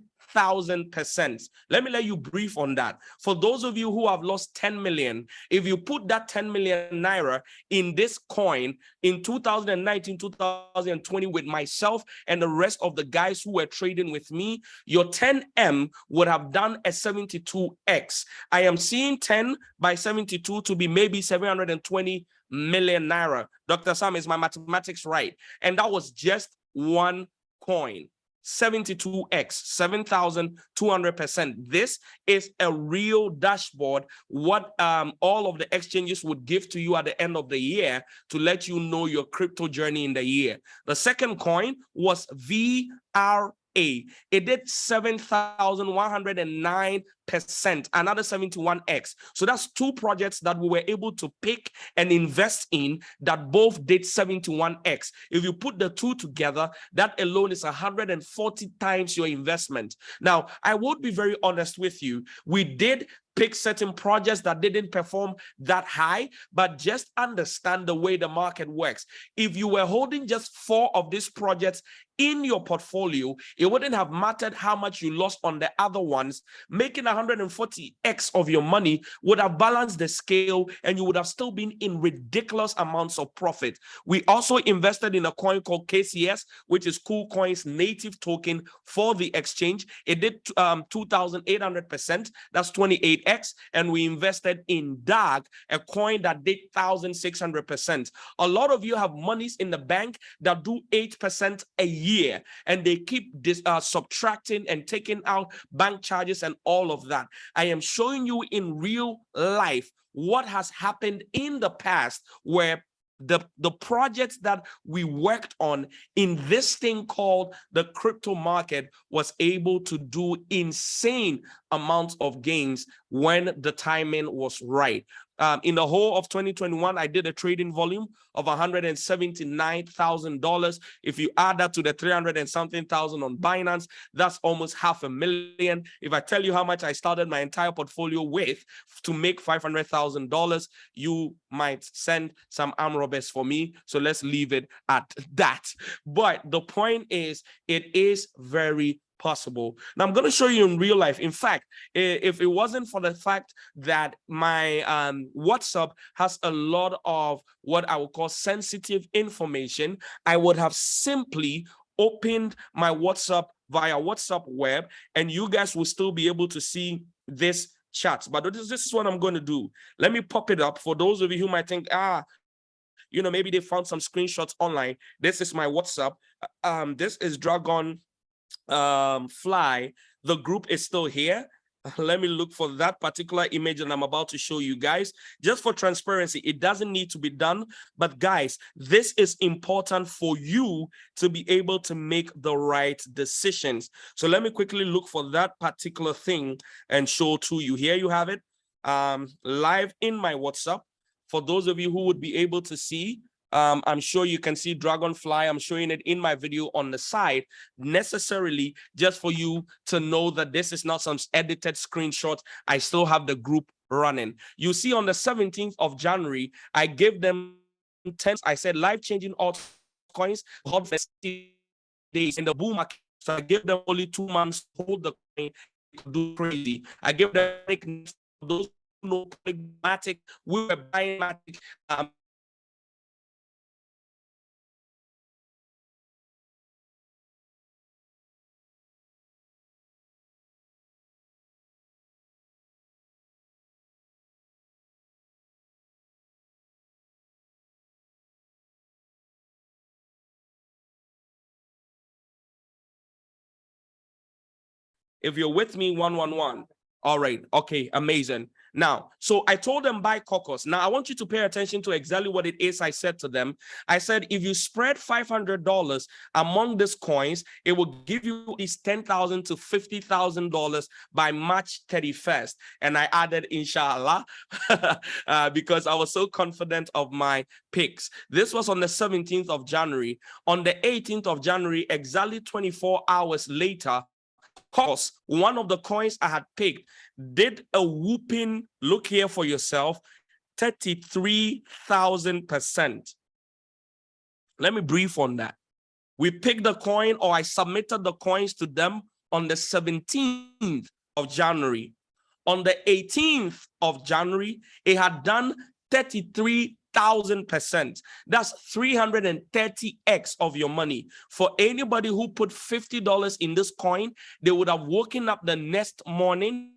Let me let you brief on that. For those of you who have lost 10 million, if you put that 10 million naira in this coin in 2019, 2020 with myself and the rest of the guys who were trading with me, your 10M would have done a 72x. I am seeing 10 by 72 to be maybe 720 million naira. Dr. Sam, is my mathematics right? And that was just one coin. 72x, 7,200%. This is a real dashboard, what all of the exchanges would give to you at the end of the year to let you know your crypto journey in the year. The second coin was VRA. It did 7,109%, another 71x. So that's 2 projects that we were able to pick and invest in that both did 71x. If you put the 2 together, that alone is 140 times your investment. Now, I would be very honest with you. We did pick certain projects that didn't perform that high, but just understand the way the market works. If you were holding just 4 of these projects in your portfolio, it wouldn't have mattered how much you lost on the other ones. Making 140x of your money would have balanced the scale and you would have still been in ridiculous amounts of profit. We also invested in a coin called KCS, which is KuCoin's native token for the exchange. It did 2,800%. That's 28x. And we invested in DAG, a coin that did 1,600%. A lot of you have monies in the bank that do 8% a year, and they keep subtracting and taking out bank charges and all of that. I am showing you in real life what has happened in the past, where the projects that we worked on in this thing called the crypto market was able to do insane amount of gains when the timing was right. In the whole of 2021, I did a trading volume of $179,000. If you add that to the 300 and something thousand on Binance, that's almost $500,000. If I tell you how much I started my entire portfolio with to make $500,000, you might send some arm robbers for me. So let's leave it at that. But the point is, it is very possible. Now I'm going to show you in real life. In fact, if it wasn't for the fact that my WhatsApp has a lot of what I would call sensitive information, I would have simply opened my WhatsApp via WhatsApp web, and you guys will still be able to see this chat. But this is what I'm going to do. Let me pop it up for those of you who might think, maybe they found some screenshots online. This is my WhatsApp. This is Dragon Fly. The group is still here. Let me look for that particular image that I'm about to show you guys. Just for transparency, it doesn't need to be done. But guys, this is important for you to be able to make the right decisions. So let me quickly look for that particular thing and show to you. Here you have it, live in my WhatsApp. For those of you who would be able to see, I'm sure you can see Dragonfly. I'm showing it in my video on the side, necessarily just for you to know that this is not some edited screenshot. I still have the group running. You see on the 17th of January, I gave them 10. I said life-changing altcoins, hot for 60 days in the bull market. So I gave them only 2 months to hold the coin, do crazy. I gave them those who know Matic. We were buying Matic. If you're with me, 111. All right. Okay. Amazing. Now, so I told them buy Cocos. Now, I want you to pay attention to exactly what it is I said to them. I said, if you spread $500 among these coins, it will give you at least $10,000 to $50,000 by March 31st. And I added, inshallah, because I was so confident of my picks. This was on the 17th of January. On the 18th of January, exactly 24 hours later, course, one of the coins I had picked did a whooping, look here for yourself, 33,000%. Let me brief on that. We picked the coin, or I submitted the coins to them on the 17th of January. On the 18th of January, it had done 33,000%. That's 330x of your money. For anybody who put $50 in this coin, they would have woken up the next morning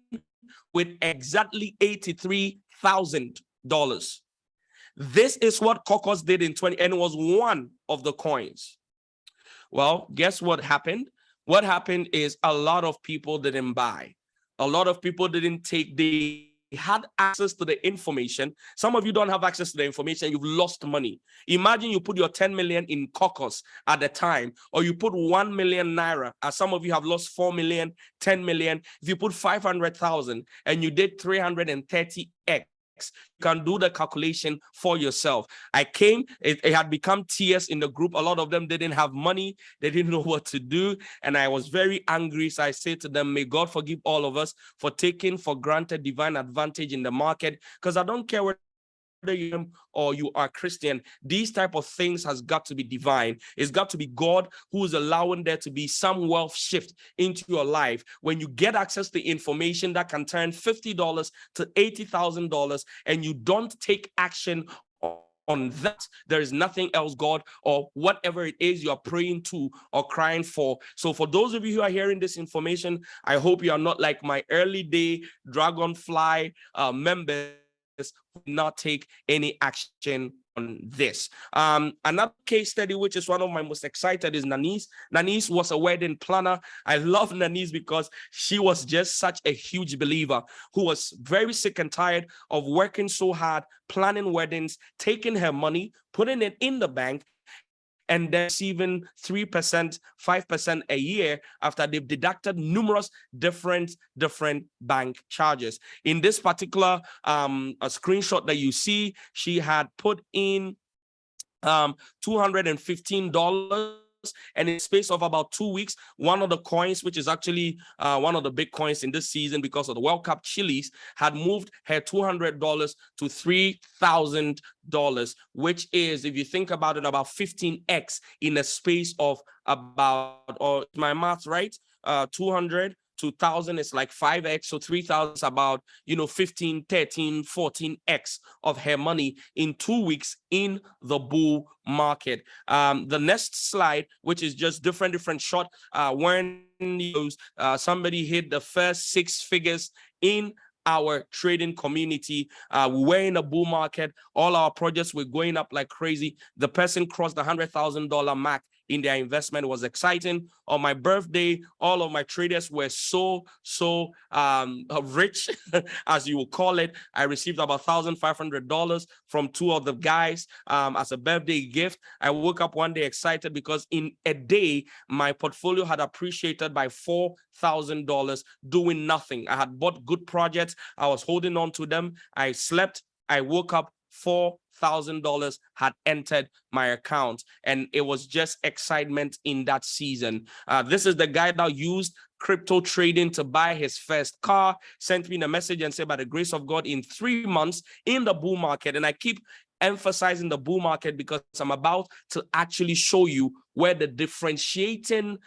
with exactly $83,000. This is what Cocos did in 20, and it was one of the coins. Well, guess what happened? What happened is a lot of people didn't buy. A lot of people didn't take the had access to the information. Some of you don't have access to the information. You've lost money. Imagine you put your 10 million in Cocos at the time, or you put 1 million naira, as some of you have lost 4 million, 10 million. If you put 500,000 and you did 330x, you can do the calculation for yourself. I came, it had become tears in the group. A lot of them didn't have money. They didn't know what to do. And I was very angry. So I said to them, may God forgive all of us for taking for granted divine advantage in the market. Because I don't care whether you or you are Christian, these type of things has got to be divine. It's got to be God who is allowing there to be some wealth shift into your life. When you get access to information that can turn $50 to $80,000 and you don't take action on that, there is nothing else God or whatever it is you are praying to or crying for. So for those of you who are hearing this information, I hope you are not like my early day Dragonfly members, not take any action on this. Another case study, which is one of my most excited, is Nanice. Nanice was a wedding planner. I love Nanice because she was just such a huge believer who was very sick and tired of working so hard, planning weddings, taking her money, putting it in the bank, and then receiving 3%, 5% a year after they've deducted numerous different bank charges. In this particular a screenshot that you see, she had put in $215, and in the space of about 2 weeks, one of the coins, which is actually one of the big coins in this season because of the World Cup chilies, had moved her $200 to $3,000, which is, if you think about it, about 15x in a space of about, or my math right, 200 2,000 is like 5x, so 3,000 is about 15, 13, 14x of her money in 2 weeks in the bull market. The next slide, which is just different shot, when somebody hit the first 6 figures in our trading community. We were in a bull market. All our projects were going up like crazy. The person crossed the $100,000 mark in their investment. It was exciting. On my birthday, all of my traders were so rich, as you will call it. I received about $1,500 from 2 of the guys as a birthday gift. I woke up one day excited because in a day, my portfolio had appreciated by $4,000 doing nothing. I had bought good projects. I was holding on to them. I slept. I woke up. $4,000 had entered my account, and it was just excitement in that season. This is the guy that used crypto trading to buy his first car, sent me a message and said, by the grace of God, in 3 months in the bull market. And I keep emphasizing the bull market because I'm about to actually show you where the differentiating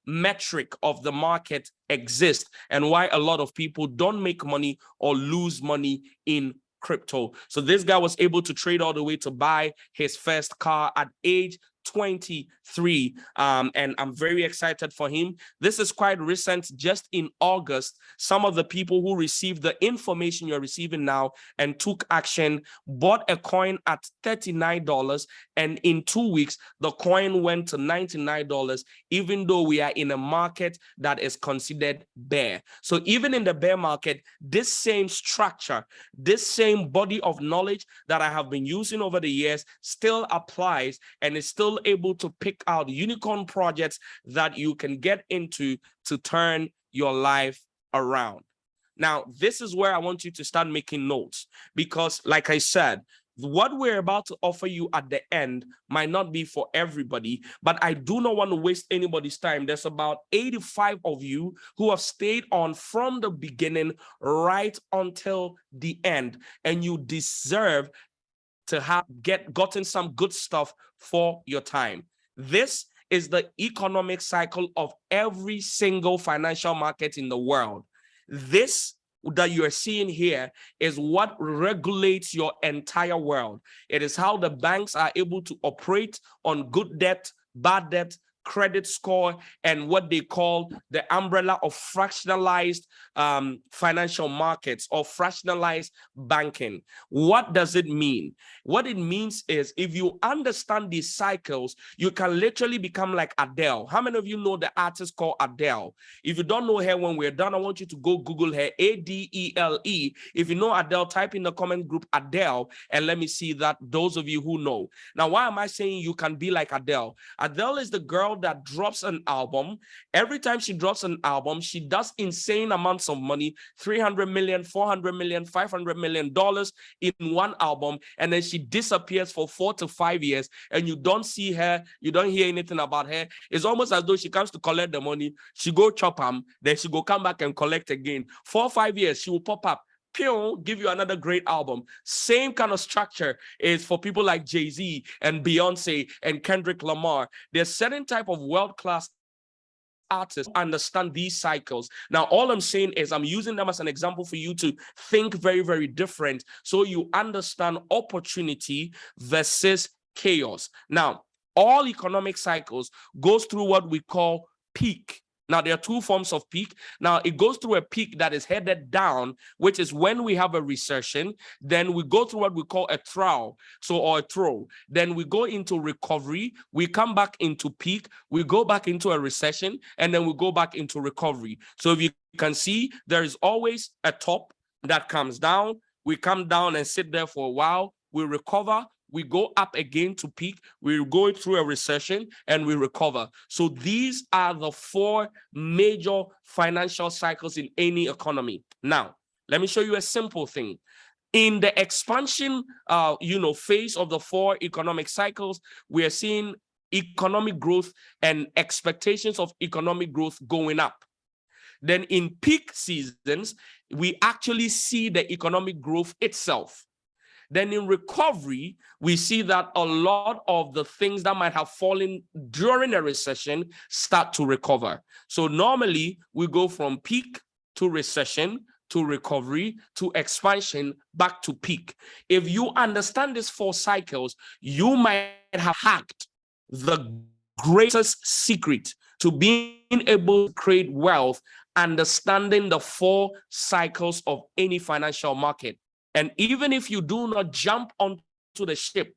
metric of the market exists and why a lot of people don't make money or lose money in crypto. So this guy was able to trade all the way to buy his first car at age 23, and I'm very excited for him. This is quite recent. Just in August, some of the people who received the information you're receiving now and took action bought a coin at $39, and in 2 weeks the coin went to $99, even though we are in a market that is considered bear. So even in the bear market, this same structure, this same body of knowledge that I have been using over the years still applies, and is still able to pick out unicorn projects that you can get into to turn your life around. Now, this is where I want you to start making notes, because like I said, what we're about to offer you at the end might not be for everybody, but I do not want to waste anybody's time. There's about 85 of you who have stayed on from the beginning right until the end, and you deserve to have gotten some good stuff for your time. This is the economic cycle of every single financial market in the world. This that you're seeing here is what regulates your entire world. It is how the banks are able to operate on good debt, bad debt, credit score, and what they call the umbrella of fractionalized financial markets or fractionalized banking. What does it mean? What it means is, if you understand these cycles, you can literally become like Adele. How many of you know the artist called Adele? If you don't know her, when we're done, I want you to go Google her, Adele. If you know Adele, type in the comment group Adele, and let me see that, those of you who know. Now, why am I saying you can be like Adele? Adele is the girl that drops an album. Every time she drops an album, she does insane amounts of money, 300 million, 400 million, 500 million dollars in one album, and then she disappears for 4 to 5 years, and you don't see her, you don't hear anything about her. It's almost as though she comes to collect the money, she go chop them, then she go come back and collect again. 4 or 5 years, she will pop up, give you another great album. Same kind of structure is for people like Jay-Z and Beyonce and Kendrick Lamar. There's certain type of world-class artists understand these cycles. Now, all I'm saying is I'm using them as an example for you to think very, very different, so you understand opportunity versus chaos. Now, all economic cycles goes through what we call peak. Now, there are 2 forms of peak. Now, it goes through a peak that is headed down, which is when we have a recession. Then we go through what we call a trough, or a throw. Then we go into recovery. We come back into peak. We go back into a recession, and then we go back into recovery. So if you can see, there is always a top that comes down. We come down and sit there for a while. We recover. we go up again to peak, we go through a recession, and we recover. So these are the 4 major financial cycles in any economy. Now, let me show you a simple thing. In the expansion, phase of the 4 economic cycles, we are seeing economic growth and expectations of economic growth going up. Then in peak seasons, we actually see the economic growth itself. Then in recovery, we see that a lot of the things that might have fallen during a recession start to recover. So normally we go from peak to recession to recovery to expansion back to peak. If you understand these 4 cycles, you might have hacked the greatest secret to being able to create wealth, understanding the 4 cycles of any financial market. And even if you do not jump onto the ship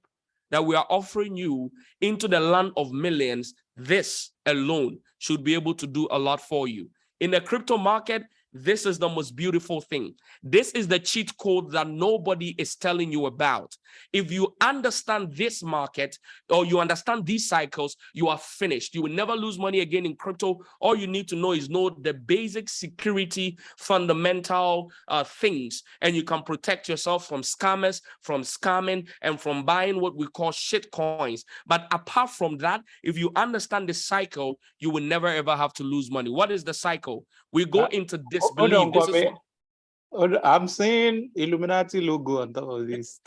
that we are offering you into the land of millions, this alone should be able to do a lot for you. In the crypto market, this is the most beautiful thing. This is the cheat code that nobody is telling you about. If you understand this market or you understand these cycles, you are finished. You will never lose money again in crypto. All you need to know is the basic security, fundamental things, and you can protect yourself from scammers, from scamming, and from buying what we call shit coins. But apart from that, if you understand the cycle, you will never ever have to lose money. What is the cycle? We go into disbelief. I'm seeing Illuminati logo on top of this.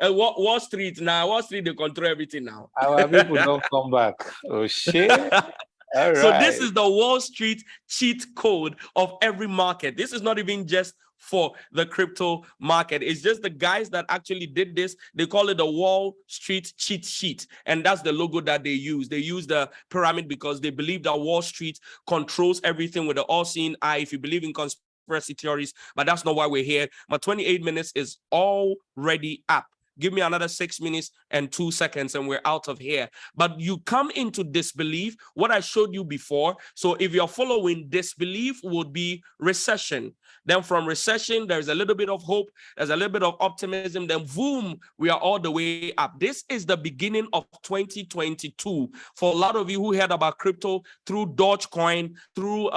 Wall Street now. Wall Street, they control everything now. Our people don't come back. Oh shit. All right. So this is the Wall Street cheat code of every market. This is not even just for the crypto market. It's just the guys that actually did this. They call it the Wall Street cheat sheet. And that's the logo that they use. They use the pyramid because they believe that Wall Street controls everything with the all-seeing eye. If you believe in conspiracy theories, but that's not why we're here. My 28 minutes is already up. Give me another 6 minutes and 2 seconds and we're out of here. But you come into disbelief, what I showed you before. So if you're following, disbelief would be recession. Then from recession, there's a little bit of hope. There's a little bit of optimism. Then boom, we are all the way up. This is the beginning of 2022. For a lot of you who heard about crypto through Dogecoin, through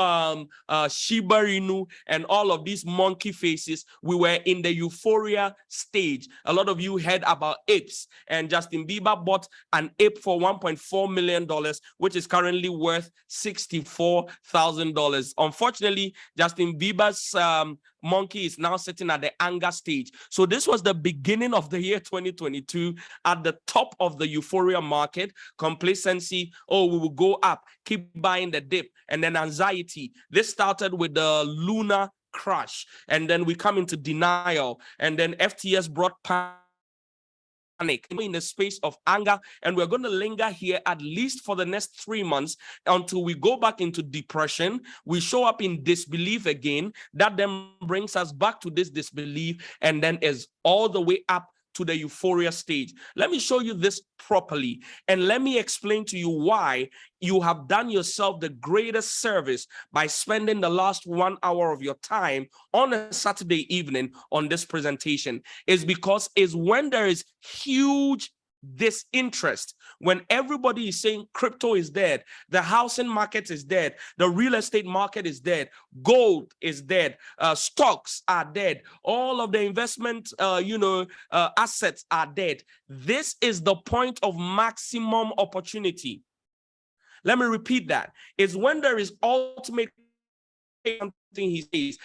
Shiba Inu, and all of these monkey faces, we were in the euphoria stage. A lot of you heard about apes, and Justin Bieber bought an ape for $1.4 million, which is currently worth $64,000. Unfortunately, Justin Bieber's monkey is now sitting at the anger stage. So this was the beginning of the year 2022 at the top of the euphoria market. Complacency, oh, we will go up, keep buying the dip, and then anxiety. This started with the lunar crash, and then we come into denial, and then FTS brought panic in the space of anger, and we're going to linger here at least for the next 3 months until we go back into depression. We show up in disbelief again. That then brings us back to this disbelief, and then is all the way up to the euphoria stage. Let me show you this properly, and let me explain to you why you have done yourself the greatest service by spending the last 1 hour of your time on a Saturday evening on this presentation. Is because is when there is huge disinterest, when everybody is saying crypto is dead, the housing market is dead, the real estate market is dead, gold is dead, stocks are dead, all of the investment assets are dead. This is the point of maximum opportunity. Let me repeat that. It's when there is ultimate something he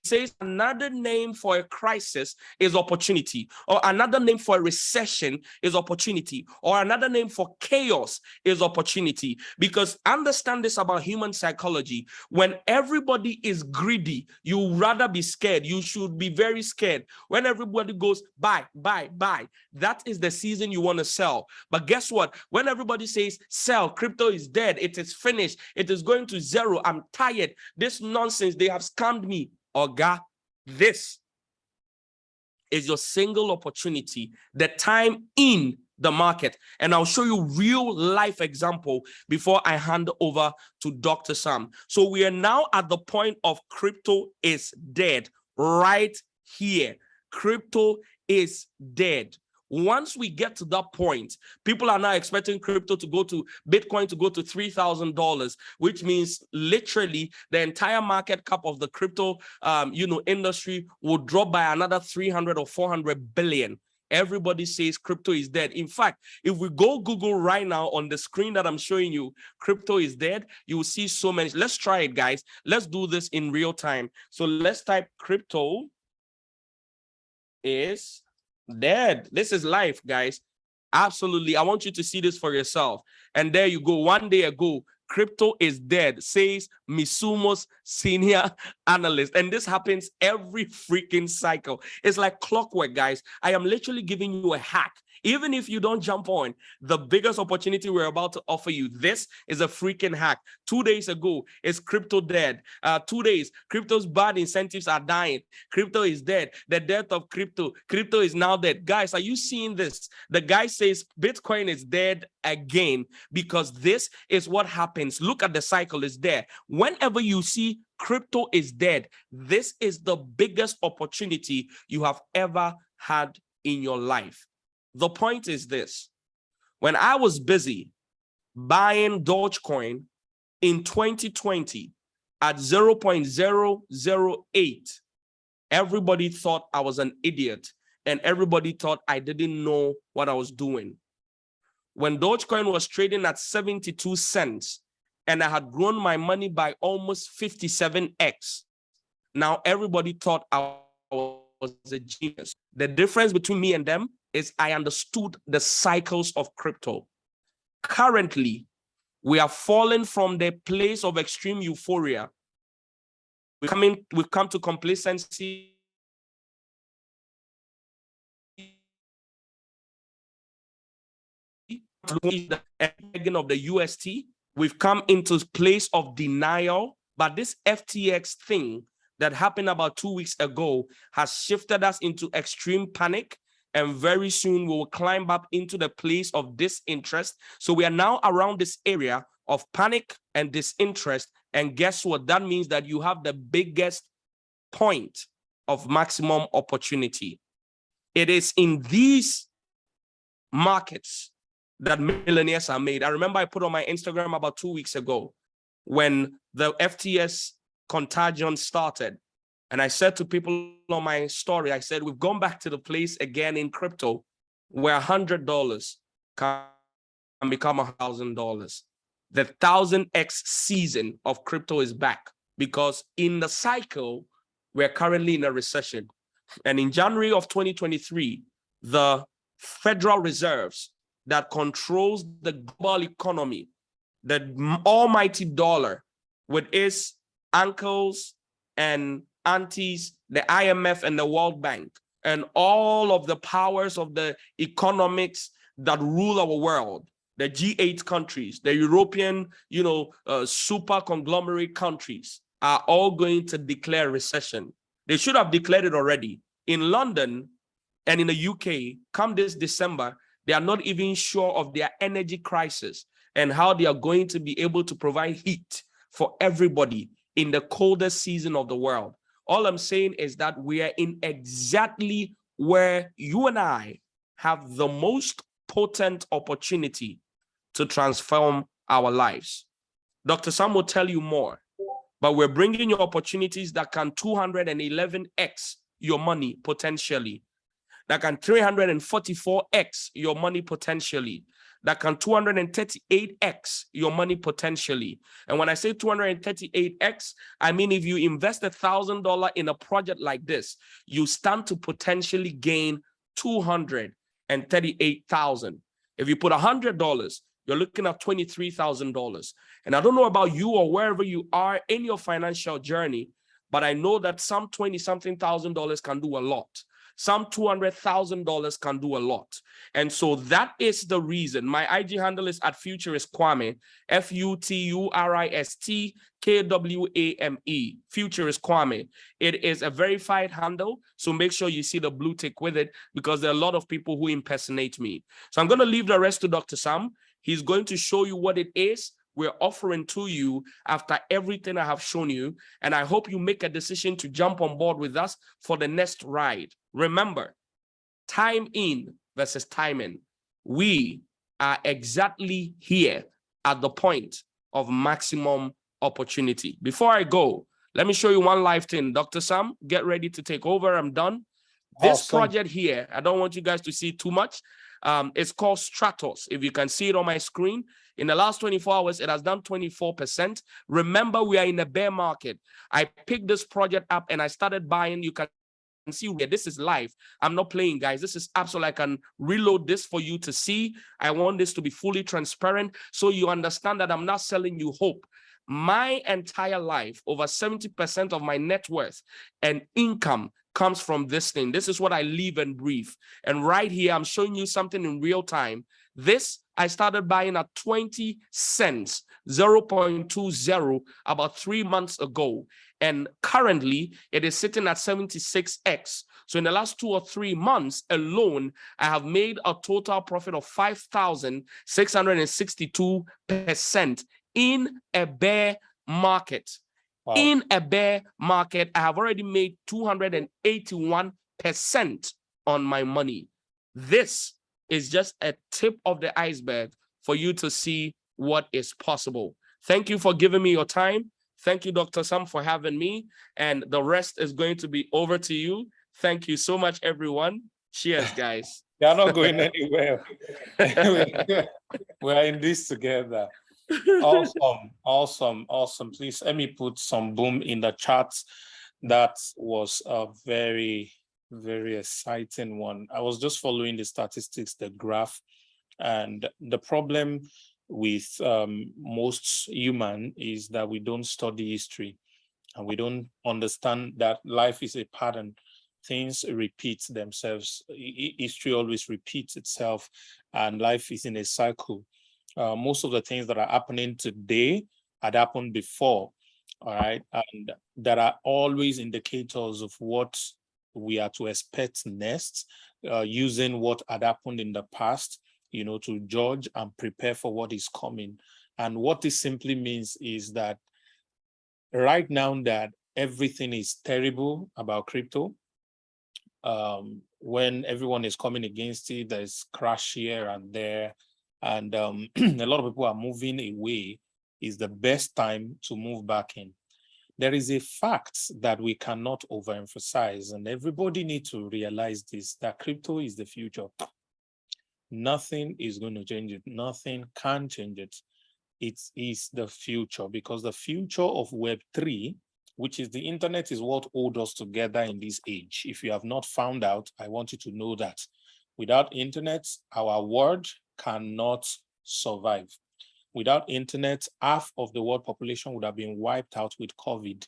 says another name for a crisis is opportunity, or another name for a recession is opportunity, or another name for chaos is opportunity. Because understand this about human psychology. When everybody is greedy, you rather be scared. You should be very scared. When everybody goes buy, buy, buy, that is the season you want to sell. But guess what? When everybody says sell, crypto is dead, it is finished, it is going to zero, I'm tired, this nonsense, they have scammed me. Oga, this is your single opportunity, the time in the market. And I'll show you real life example before I hand over to Dr. Sam. So we are now at the point of crypto is dead right here. Crypto is dead. Once we get to that point, people are now expecting crypto to go to Bitcoin to go to $3,000, which means literally the entire market cap of the crypto, industry will drop by another 300 or 400 billion. Everybody says crypto is dead. In fact, if we go Google right now on the screen that I'm showing you, crypto is dead, you will see so many. Let's try it, guys. Let's do this in real time. So let's type crypto is dead. This is life, guys. Absolutely. I want you to see this for yourself. And there you go. 1 day ago, crypto is dead, says Misumo's senior analyst. And this happens every freaking cycle. It's like clockwork, guys. I am literally giving you a hack. Even if you don't jump on the biggest opportunity we're about to offer you, this is a freaking hack. 2 days ago, is crypto dead? 2 days, crypto's bad incentives are dying. Crypto is dead. The death of crypto. Crypto is now dead. Guys, are you seeing this? The guy says Bitcoin is dead again because this is what happens. Look at the cycle, is there. Whenever you see crypto is dead, this is the biggest opportunity you have ever had in your life. The point is this: when I was busy buying Dogecoin in 2020 at 0.008, everybody thought I was an idiot and everybody thought I didn't know what I was doing. When Dogecoin was trading at 72 cents and I had grown my money by almost 57x, now everybody thought I was a genius. The difference between me and them is I understood the cycles of crypto. Currently, we are falling from the place of extreme euphoria. We've come to complacency. The of the UST, we've come into place of denial, but this FTX thing that happened about 2 weeks ago has shifted us into extreme panic. And very soon we will climb up into the place of disinterest. So we are now around this area of panic and disinterest. And guess what? That means that you have the biggest point of maximum opportunity. It is in these markets that millionaires are made. I remember I put on my Instagram about 2 weeks ago when the FTS contagion started. And I said to people on my story, I said, we've gone back to the place again in crypto where $100 can become $1,000. The 1000x season of crypto is back because in the cycle, we're currently in a recession. And in January of 2023, the Federal Reserves that controls the global economy, the almighty dollar with its uncles and aunties, the IMF and the World Bank, and all of the powers of the economics that rule our world, the G8 countries, the European, super conglomerate countries are all going to declare recession. They should have declared it already. In London and in the UK, come this December, they are not even sure of their energy crisis and how they are going to be able to provide heat for everybody in the coldest season of the world. All I'm saying is that we are in exactly where you and I have the most potent opportunity to transform our lives. Dr. Sam will tell you more, but we're bringing you opportunities that can 211x your money potentially, that can 344x your money potentially, that can 238x your money potentially. And when I say 238x, I mean if you invest $1,000 in a project like this, you stand to potentially gain $238,000. If you put $100, you're looking at $23,000. And I don't know about you or wherever you are in your financial journey, but I know that some $20-something thousand can do a lot. Some $200,000 can do a lot. And so that is the reason. My IG handle is @Futurist Kwame, FUTURIST KWAME, Futurist Kwame. It is a verified handle, so make sure you see the blue tick with it because there are a lot of people who impersonate me. So I'm going to leave the rest to Dr. Sam. He's going to show you what it is we're offering to you after everything I have shown you. And I hope you make a decision to jump on board with us for the next ride. Remember, time in versus timing. We are exactly here at the point of maximum opportunity. Before I go, let me show you one live thing. Dr. Sam, get ready to take over. I'm done. This project here, I don't want you guys to see too much. It's called Stratos. If you can see it on my screen, in the last 24 hours, it has done 24%. Remember, we are in a bear market. I picked this project up and I started buying. You can see where this is live. I'm not playing, guys. This is absolutely, I can reload this for you to see. I want this to be fully transparent so you understand that I'm not selling you hope. My entire life, over 70% of my net worth and income comes from this thing. This is what I live and breathe. And right here, I'm showing you something in real time. This, I started buying at 20 cents, 0.20, about 3 months ago. And currently, it is sitting at 76x. So in the last 2 or 3 months alone, I have made a total profit of 5,662% in a bear market. Wow. In a bear market, I have already made 281% on my money. This is just a tip of the iceberg for you to see what is possible. Thank you for giving me your time. Thank you, Dr. Sam, for having me. And the rest is going to be over to you. Thank you so much, everyone. Cheers, guys. They are not going anywhere. We're in this together. Awesome. Please let me put some boom in the chat. That was a very, very exciting one. I was just following the statistics, the graph, and the problem with most human is that we don't study history and we don't understand that life is a pattern. Things repeat themselves. History always repeats itself and life is in a cycle. Most of the things that are happening today had happened before, all right? And there are always indicators of what we are to expect next, using what had happened in the past, you know, to judge and prepare for what is coming. And what this simply means is that right now that everything is terrible about crypto, when everyone is coming against it, there's crash here and there, and a lot of people are moving away, is the best time to move back in. There is a fact that we cannot overemphasize, and everybody needs to realize this, that crypto is the future. Nothing is going to change it. Nothing can change it. It is the future, because the future of Web3, which is the internet, is what holds us together in this age. If you have not found out, I want you to know that without internet, our world cannot survive. Without internet, half of the world population would have been wiped out with COVID.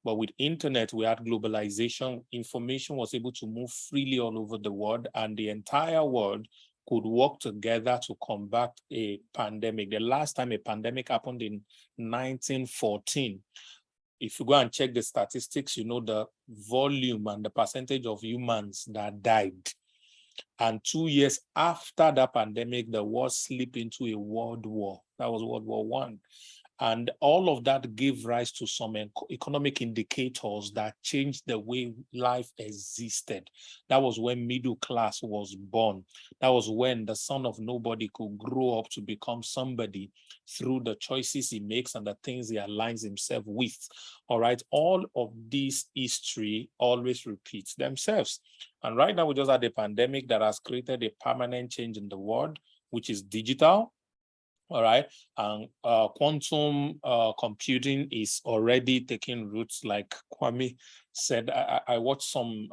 But with internet, we had globalization. Information was able to move freely all over the world, and the entire world could work together to combat a pandemic. The last time a pandemic happened in 1914. If you go and check the statistics, you know the volume and the percentage of humans that died. And 2 years after that pandemic, the world slipped into a world war. That was World War I. And all of that gave rise to some economic indicators that changed the way life existed. That was when middle class was born. That was when the son of nobody could grow up to become somebody through the choices he makes and the things he aligns himself with. All right. All of this history always repeats themselves. And right now we just had a pandemic that has created a permanent change in the world, which is digital. All right. And quantum computing is already taking roots. Like Kwame said, I watched some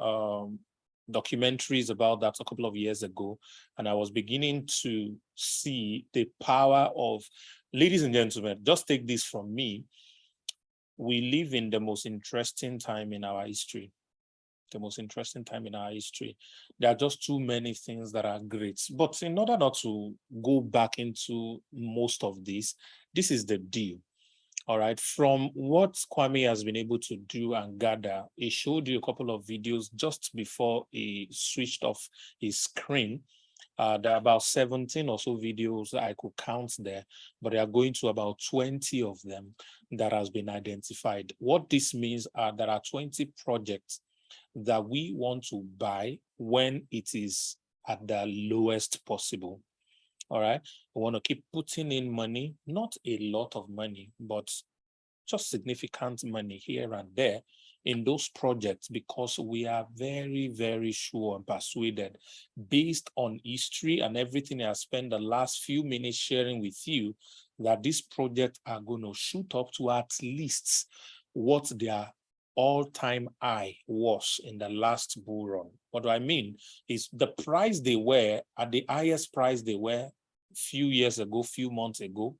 documentaries about that a couple of years ago, and I was beginning to see the power of, ladies and gentlemen, just take this from me. We live in the most interesting time in our history. The most interesting time in our history. There are just too many things that are great. But in order not to go back into most of this is the deal. All right. From what Kwame has been able to do and gather, he showed you a couple of videos just before he switched off his screen. There are about 17 or so videos that I could count there, but they are going to about 20 of them that has been identified. What this means are there are 20 projects that we want to buy when it is at the lowest possible. All right. We want to keep putting in money, not a lot of money, but just significant money here and there in those projects, because we are very, very sure and persuaded, based on history and everything I spent the last few minutes sharing with you, that these projects are going to shoot up to at least what their all-time high was in the last bull run. What do I mean is the price they were at the highest price they were few years ago, few months ago.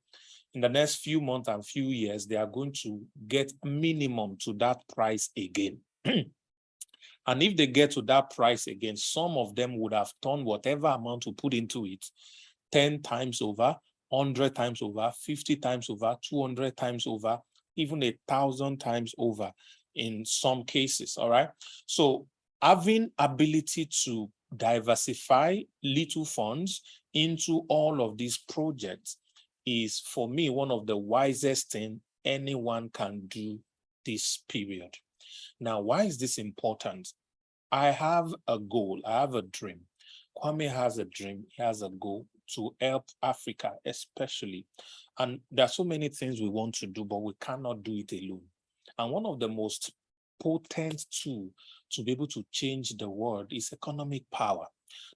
In the next few months and few years, they are going to get minimum to that price again. And if they get to that price again, some of them would have turned whatever amount to put into it 10 times over, 100 times over, 50 times over, 200 times over, even 1,000 times over in some cases, all right? So having ability to diversify little funds into all of these projects is, for me, one of the wisest things anyone can do this period. Now, why is this important? I have a goal, I have a dream. Kwame has a dream, he has a goal to help Africa, especially. And there are so many things we want to do, but we cannot do it alone. And one of the most potent tools to be able to change the world is economic power.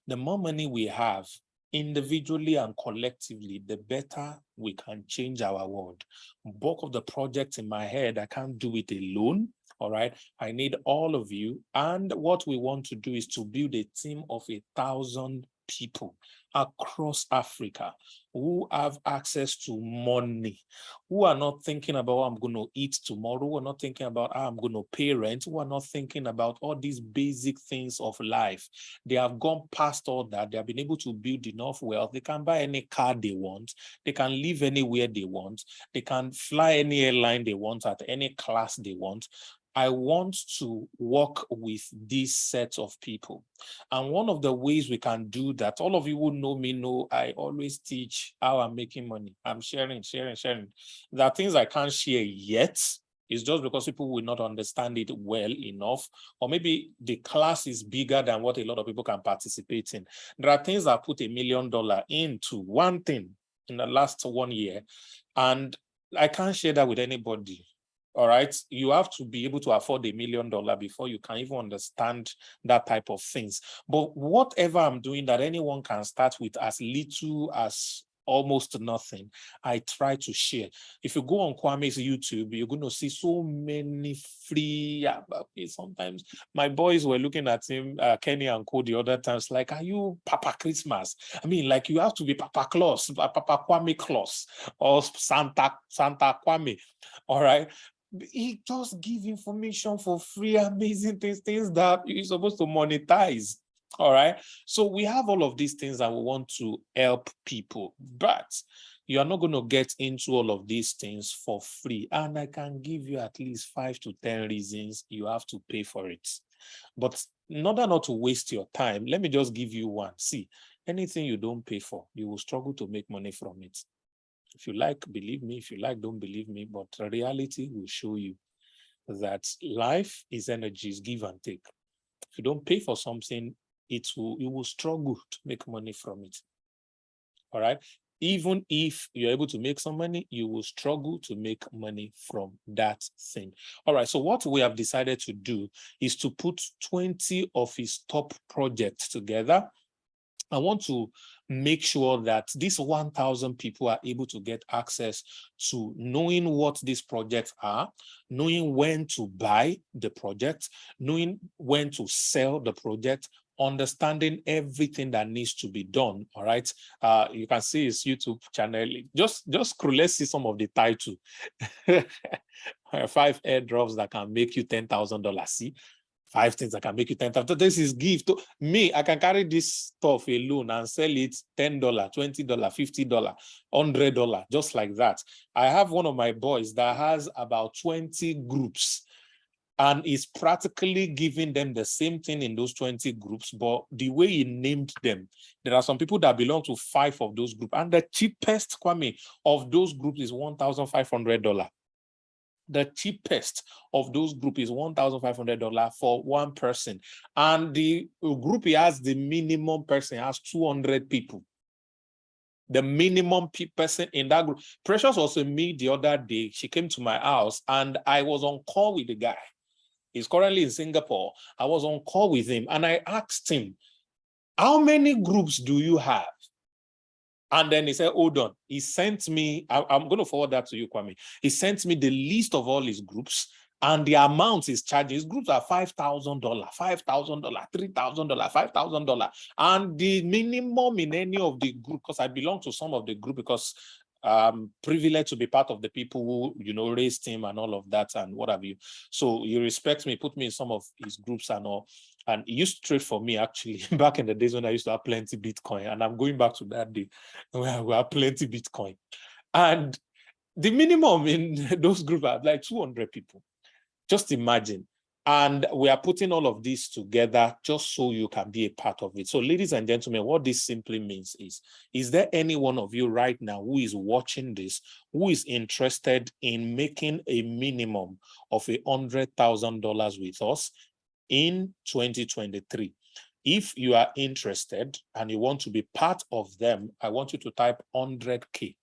The more money we have, individually and collectively, the better we can change our world. Bulk of the projects in my head, I can't do it alone. All right. I need all of you. And what we want to do is to build a team of 1,000 people across Africa who have access to money, who are not thinking about what I'm going to eat tomorrow, who are not thinking about how I'm going to pay rent, who are not thinking about all these basic things of life. They have gone past all that. They have been able to build enough wealth. They can buy any car they want. They can live anywhere they want. They can fly any airline they want at any class they want. I want to work with these sets of people. And one of the ways we can do that, all of you who know me know I always teach how I'm making money. I'm sharing. There are things I can't share yet. It's just because people will not understand it well enough, or maybe the class is bigger than what a lot of people can participate in. There are things I put $1 million into one thing in the last 1 year, and I can't share that with anybody. All right, you have to be able to afford $1 million before you can even understand that type of things. But whatever I'm doing that anyone can start with as little as almost nothing, I try to share. If you go on Kwame's YouTube, you're going to see so many free. Sometimes my boys were looking at him, Kenny and Co, the other times, like, are you Papa Christmas? I mean, like, you have to be Papa Claus, Papa Kwame Claus, or Santa Kwame. All right. He just give information for free, amazing things that you're supposed to monetize. All right. So we have all of these things that we want to help people, but you are not going to get into all of these things for free. And I can give you at least 5 to 10 reasons you have to pay for it. But in order not to waste your time, let me just give you one. See, anything you don't pay for, you will struggle to make money from it. If you like, believe me. If you like, don't believe me. But reality will show you that life is energy, is give and take. If you don't pay for something, you will struggle to make money from it. All right. Even if you're able to make some money, you will struggle to make money from that thing. All right. So what we have decided to do is to put 20 of his top projects together. I want to make sure that these 1,000 people are able to get access to knowing what these projects are, knowing when to buy the project, knowing when to sell the project, understanding everything that needs to be done. All right. You can see his YouTube channel. Just scroll. Let's see some of the title. 5 airdrops that can make you $10,000. See, 5 things that can make you $10,000. This is gift to me. I can carry this stuff alone and sell it $10, $20, $50, $100, just like that. I have one of my boys that has about 20 groups and is practically giving them the same thing in those 20 groups, but the way he named them, there are some people that belong to 5 of those groups, and the cheapest, Kwame, of those groups is $1,500. The cheapest of those groups is $1,500 for one person. And the group has the minimum person has 200 people. The minimum person in that group. Precious was with me the other day. She came to my house and I was on call with the guy. He's currently in Singapore. I was on call with him and I asked him, how many groups do you have? And then he said, hold on. He sent me, I'm going to forward that to you, Kwame. He sent me the list of all his groups and the amount he's charging. His groups are $5,000, $5,000, $3,000, $5,000. And the minimum in any of the group, because I belong to some of the group, because I'm privileged to be part of the people who, raised him and all of that and what have you. So he respects me, put me in some of his groups and all. And he used to trade for me, actually, back in the days when I used to have plenty Bitcoin. And I'm going back to that day where we have plenty Bitcoin. And the minimum in those groups are like 200 people. Just imagine. And we are putting all of this together just so you can be a part of it. So, ladies and gentlemen, what this simply means is there any one of you right now who is watching this, who is interested in making a minimum of $100,000 with us in 2023? If you are interested and you want to be part of them, I want you to type 100K.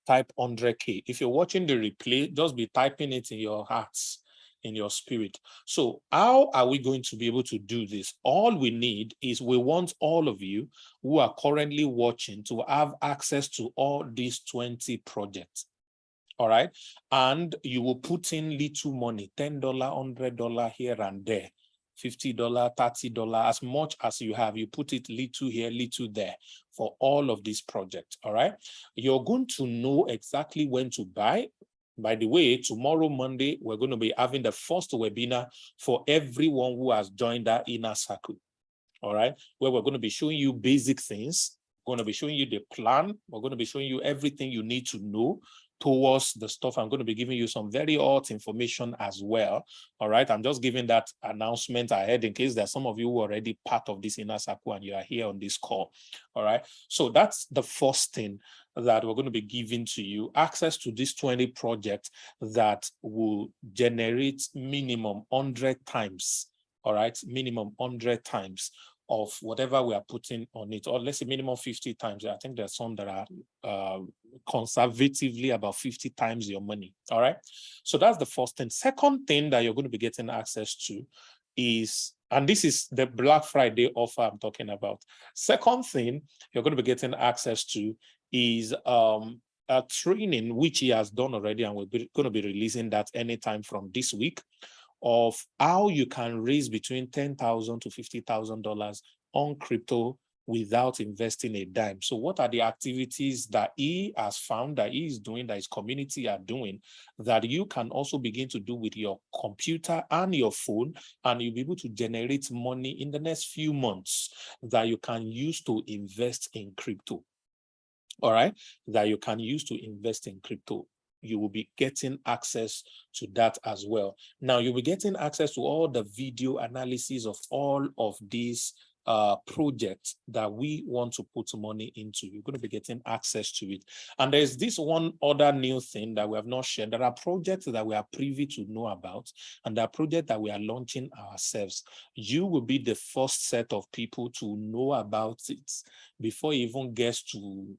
Type 100K. If you're watching the replay, just be typing it in your hearts, in your spirit. So how are we going to be able to do this? All we need is we want all of you who are currently watching to have access to all these 20 projects. All right. And you will put in little money, $10, $100 here and there, $50, $30, as much as you have. You put it little here, little there for all of these projects. All right. You're going to know exactly when to buy. By the way, tomorrow, Monday, we're going to be having the first webinar for everyone who has joined our inner circle. All right. Where we're going to be showing you basic things. We're going to be showing you the plan. We're going to be showing you everything you need to know towards the stuff. I'm going to be giving you some very hot information as well. All right. I'm just giving that announcement ahead in case there's some of you who are already part of this inner circle and you are here on this call. All right. So that's the first thing that we're going to be giving to you, access to these 20 projects that will generate minimum 100 times. All right. Minimum 100 times of whatever we are putting on it, or let's say minimum 50 times. I think there's some that are conservatively about 50 times your money. All right. So that's the first thing. Second thing that you're going to be getting access to is, and this is the Black Friday offer I'm talking about. Second thing you're going to be getting access to is a training which he has done already, and we're going to be releasing that anytime from this week, of how you can raise between $10,000 to $50,000 on crypto without investing a dime. So what are the activities that he has found that he is doing, that his community are doing, that you can also begin to do with your computer and your phone, and you'll be able to generate money in the next few months that you can use to invest in crypto. All right, that you can use to invest in crypto. You will be getting access to that as well. Now, you'll be getting access to all the video analysis of all of these projects that we want to put money into. You're going to be getting access to it. And there's this one other new thing that we have not shared. There are projects that we are privy to know about, and there are projects that we are launching ourselves. You will be the first set of people to know about it before it even gets to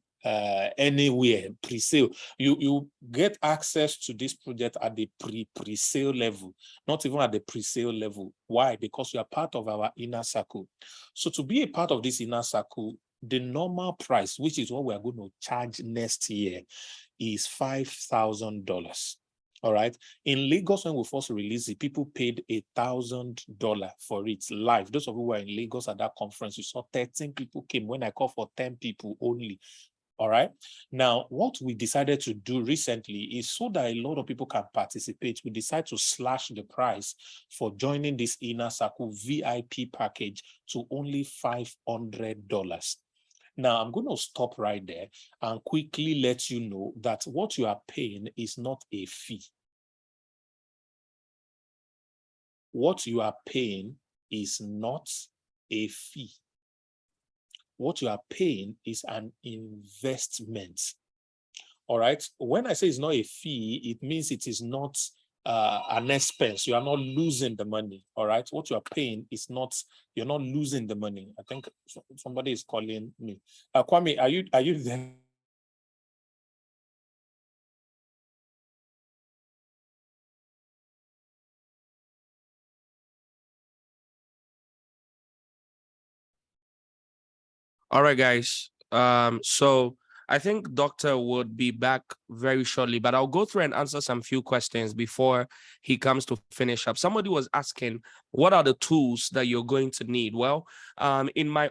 anywhere pre-sale. You get access to this project at the pre-sale level, not even at the pre-sale level. Why? Because you are part of our inner circle. So to be a part of this inner circle, the normal price, which is what we are going to charge next year, is $5,000. All right. In Lagos, when we first released it, people paid $1,000 for it live. Those of you who were in Lagos at that conference, you saw 13 people came when I called for 10 people only. All right. Now, what we decided to do recently is so that a lot of people can participate, we decided to slash the price for joining this inner circle VIP package to only $500. Now, I'm going to stop right there and quickly let you know that what you are paying is not a fee. What you are paying is not a fee. What you are paying is an investment. All right. When I say it's not a fee, it means it is not an expense. You are not losing the money. All right. What you are paying is not, you're not losing the money. I think somebody is calling me. Kwame, are you there? All right, guys. So I think Doctor would be back very shortly, but I'll go through and answer some few questions before he comes to finish up. Somebody was asking, what are the tools that you're going to need? Well, in my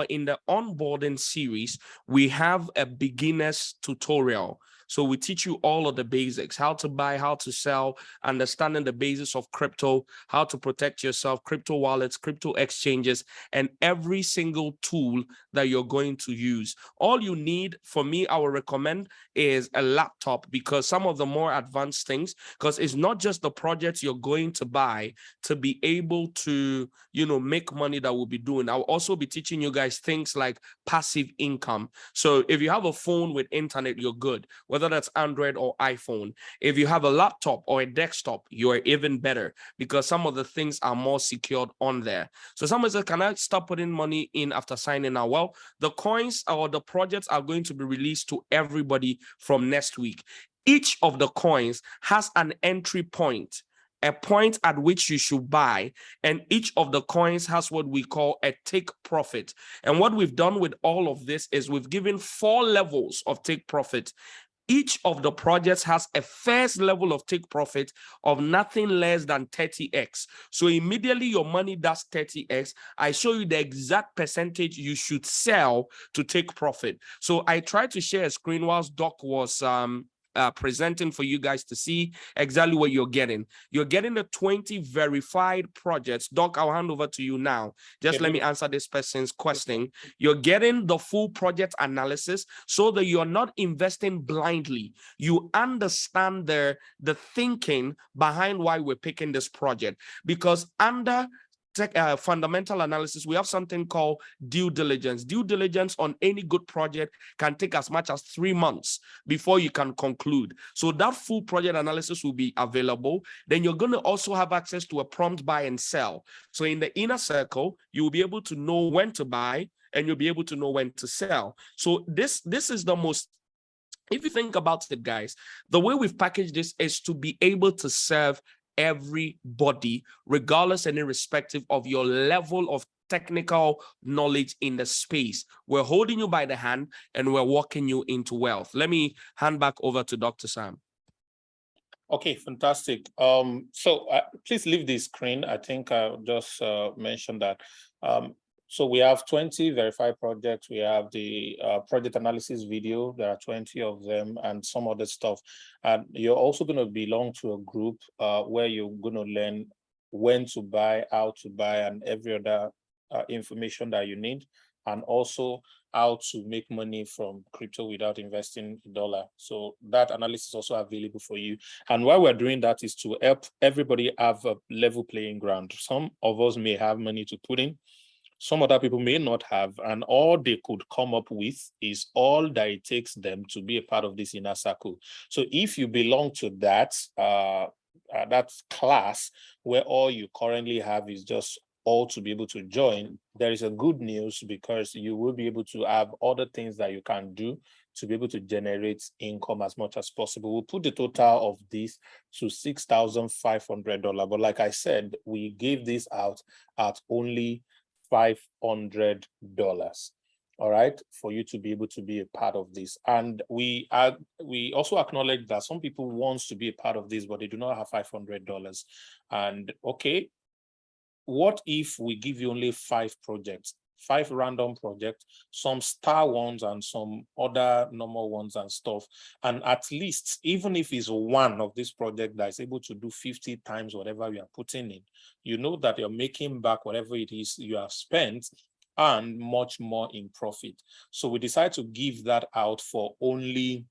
in the onboarding series, we have a beginner's tutorial. So we teach you all of the basics, how to buy, how to sell, understanding the basis of crypto, how to protect yourself, crypto wallets, crypto exchanges, and every single tool that you're going to use. All you need, for me, I would recommend is a laptop, because some of the more advanced things, because it's not just the projects you're going to buy to be able to, make money that we'll be doing. I'll also be teaching you guys things like passive income. So if you have a phone with internet, you're good, whether that's Android or iPhone. If you have a laptop or a desktop, you're even better, because some of the things are more secured on there. So someone says, can I start putting money in after signing now? Well, the coins or the projects are going to be released to everybody from next week. Each of the coins has an entry point, a point at which you should buy, and each of the coins has what we call a take profit. And what we've done with all of this is we've given 4 levels of take profit. Each of the projects has a first level of take profit of nothing less than 30x. So immediately your money does 30x. I show you the exact percentage you should sell to take profit. So I tried to share a screen whilst Doc was presenting for you guys to see exactly what you're getting. You're getting the 20 verified projects. Doc, I'll hand over to you now. Just let me answer this person's question. You're getting the full project analysis so that you're not investing blindly. You understand the thinking behind why we're picking this project, because under fundamental analysis, we have something called due diligence. Due diligence on any good project can take as much as 3 months before you can conclude. So that full project analysis will be available. Then you're going to also have access to a prompt buy and sell. So in the inner circle, you will be able to know when to buy and you'll be able to know when to sell. So this is the most, if you think about it, guys, the way we've packaged this is to be able to serve everybody, regardless and irrespective of your level of technical knowledge in the space. We're holding you by the hand and we're walking you into wealth. Let me hand back over to Dr. Sam. Okay, fantastic. So please leave the screen. I think I just mentioned that. So we have 20 verified projects. We have the project analysis video. There are 20 of them and some other stuff. And you're also going to belong to a group where you're going to learn when to buy, how to buy, and every other information that you need. And also how to make money from crypto without investing a dollar. So that analysis is also available for you. And why we're doing that is to help everybody have a level playing ground. Some of us may have money to put in, some other people may not have, and all they could come up with is all that it takes them to be a part of this inner circle. So if you belong to that class where all you currently have is just all to be able to join, there is a good news, because you will be able to have other things that you can do to be able to generate income as much as possible. We'll put the total of this to $6,500. But like I said, we gave this out at only $500. All right, for you to be able to be a part of this. And we also acknowledge that some people want to be a part of this, but they do not have $500. And okay, what if we give you only 5 projects, 5 random projects, some star ones and some other normal ones and stuff, and at least, even if it's one of this project that is able to do 50 times whatever you are putting in, you know that you're making back whatever it is you have spent and much more in profit. So we decide to give that out for only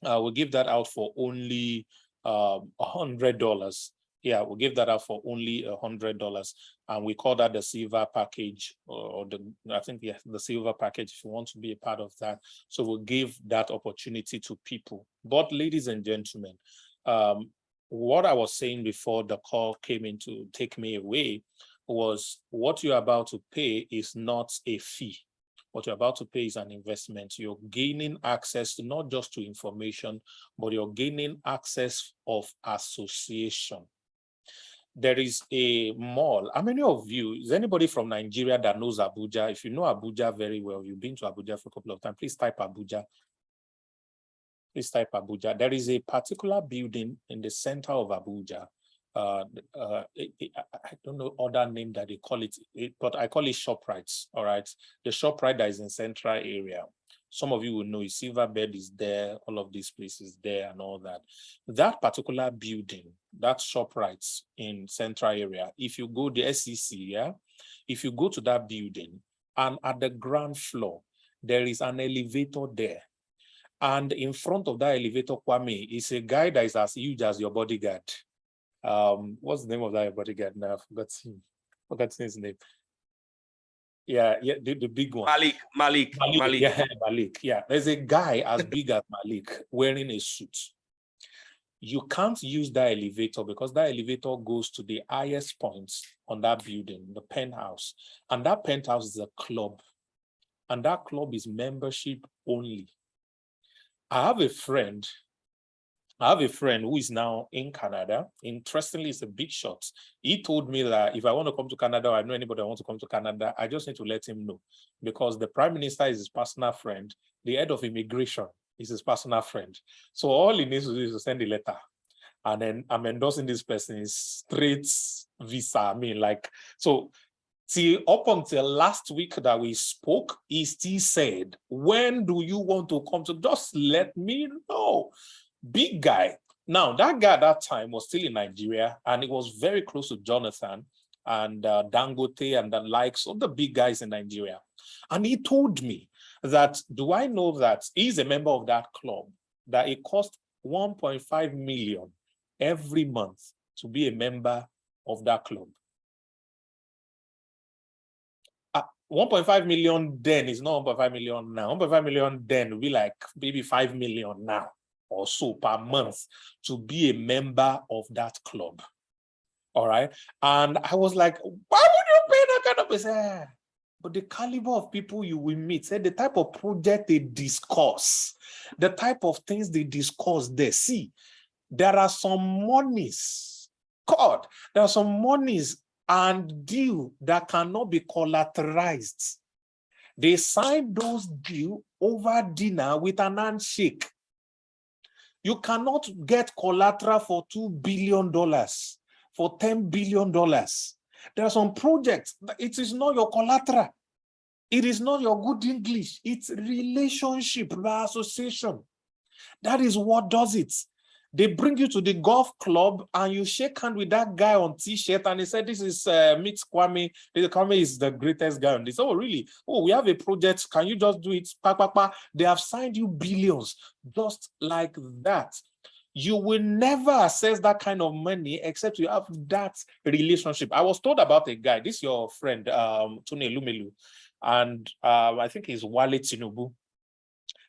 $100. Yeah, we'll give that out for only $100, and we call that the silver package, or I think the silver package. If you want to be a part of that, so we'll give that opportunity to people. But ladies and gentlemen, what I was saying before the call came in to take me away was what you're about to pay is not a fee. What you're about to pay is an investment. You're gaining access to not just to information, but you're gaining access of association. There is a mall. How many of you, is anybody from Nigeria that knows Abuja? If you know Abuja very well, you've been to Abuja for a couple of times, please type Abuja. Please type Abuja. There is a particular building in the center of Abuja. I don't know other name that they call it, but I call it ShopRite. All right, the ShopRite that is in central area. Some of you will know Silverbed is there, all of these places there and all that. That particular building, that ShopRite in central area, if you go the SEC, yeah, if you go to that building and at the ground floor, there is an elevator there. And in front of that elevator, Kwame, is a guy that is as huge as your bodyguard. What's the name of that bodyguard now? I forgot his name. Yeah, the big one. Malik. Yeah, Malik. Yeah, there's a guy as big as Malik wearing a suit. You can't use that elevator because that elevator goes to the highest points on that building, the penthouse. And that penthouse is a club. And that club is membership only. I have a friend who is now in Canada. Interestingly, it's a big shot. He told me that if I want to come to Canada, or I know anybody that wants to come to Canada, I just need to let him know, because the Prime Minister is his personal friend. The head of immigration is his personal friend. So all he needs to do is to send a letter. And then I'm endorsing this person's straight visa. I mean, like, so see, up until last week that we spoke, he still said, when do you want to come to? Just let me know. Big guy. Now, that guy at that time was still in Nigeria, and it was very close to Jonathan and Dangote and the likes of the big guys in Nigeria. And he told me that, do I know that he's a member of that club, that it costs 1.5 million every month to be a member of that club. 1.5 million then is not 1.5 million now. 1.5 million then will be like maybe 5 million now or so per month to be a member of that club. All right. And I was like, why would you pay that kind of pay? But the caliber of people you will meet, the type of project they discuss, the type of things they discuss, they see, there are some monies, God, there are some monies and deal that cannot be collateralized. They sign those deals over dinner with an handshake. You cannot get collateral for $2 billion, for $10 billion. There are some projects, it is not your collateral. It is not your good English. It's relationship by association. That is what does it. They bring you to the golf club and you shake hand with that guy on T-shirt and he said, this is meet Kwame. Kwame is the greatest guy on this. Oh, really? Oh, we have a project. Can you just do it? They have signed you billions just like that. You will never access that kind of money except you have that relationship. I was told about a guy, this is your friend, Tony Lumelu, and I think he's Wale Tinubu.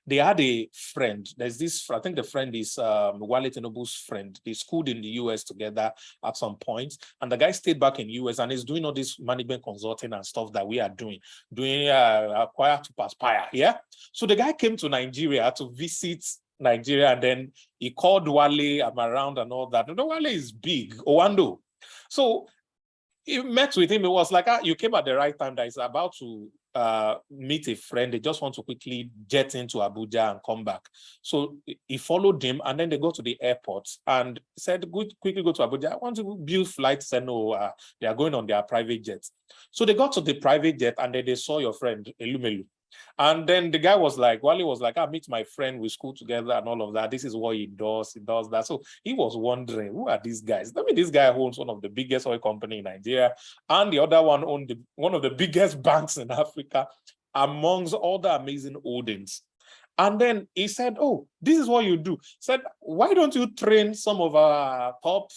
They had a friend. There's this, I think the friend is Wale Tinubu's friend. They schooled in the US together at some point. And the guy stayed back in the US and is doing all this management consulting and stuff that we are doing acquire to perspire. Yeah. So the guy came to Nigeria to visit Nigeria, and then he called Wale, I'm around and all that. Wale is big, Owando. So he met with him. It was like, you came at the right time, that is about to meet a friend. They just want to quickly jet into Abuja and come back. So he followed him, and then they go to the airport and said, quickly go to Abuja. I want to build flights. Said no, they are going on their private jet. So they got to the private jet, and then they saw your friend Elumelu. And then the guy was like, Wale was like, I meet my friend, we school together and all of that. This is what he does that. So he was wondering, who are these guys? I mean, this guy owns one of the biggest oil company in Nigeria, and the other one owned one of the biggest banks in Africa, amongst all the amazing holdings. And then he said, oh, this is what you do. He said, why don't you train some of our top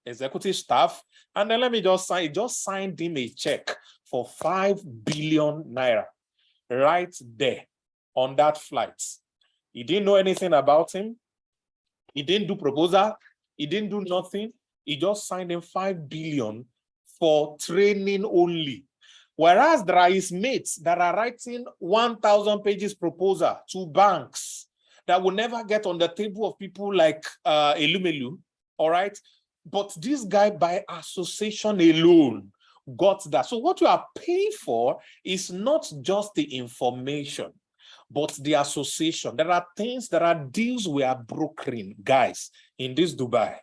executive staff. And then let me just sign, just signed him a check for 5 billion naira right there on that flight. He didn't know anything about him. He didn't do proposal. He didn't do nothing. He just signed him 5 billion for training only. Whereas there are his mates that are writing 1,000 pages proposal to banks that will never get on the table of people like Elumelu, all right? But this guy, by association alone, got that. So what you are paying for is not just the information, but the association. There are things, there are deals we are brokering, guys, in this Dubai.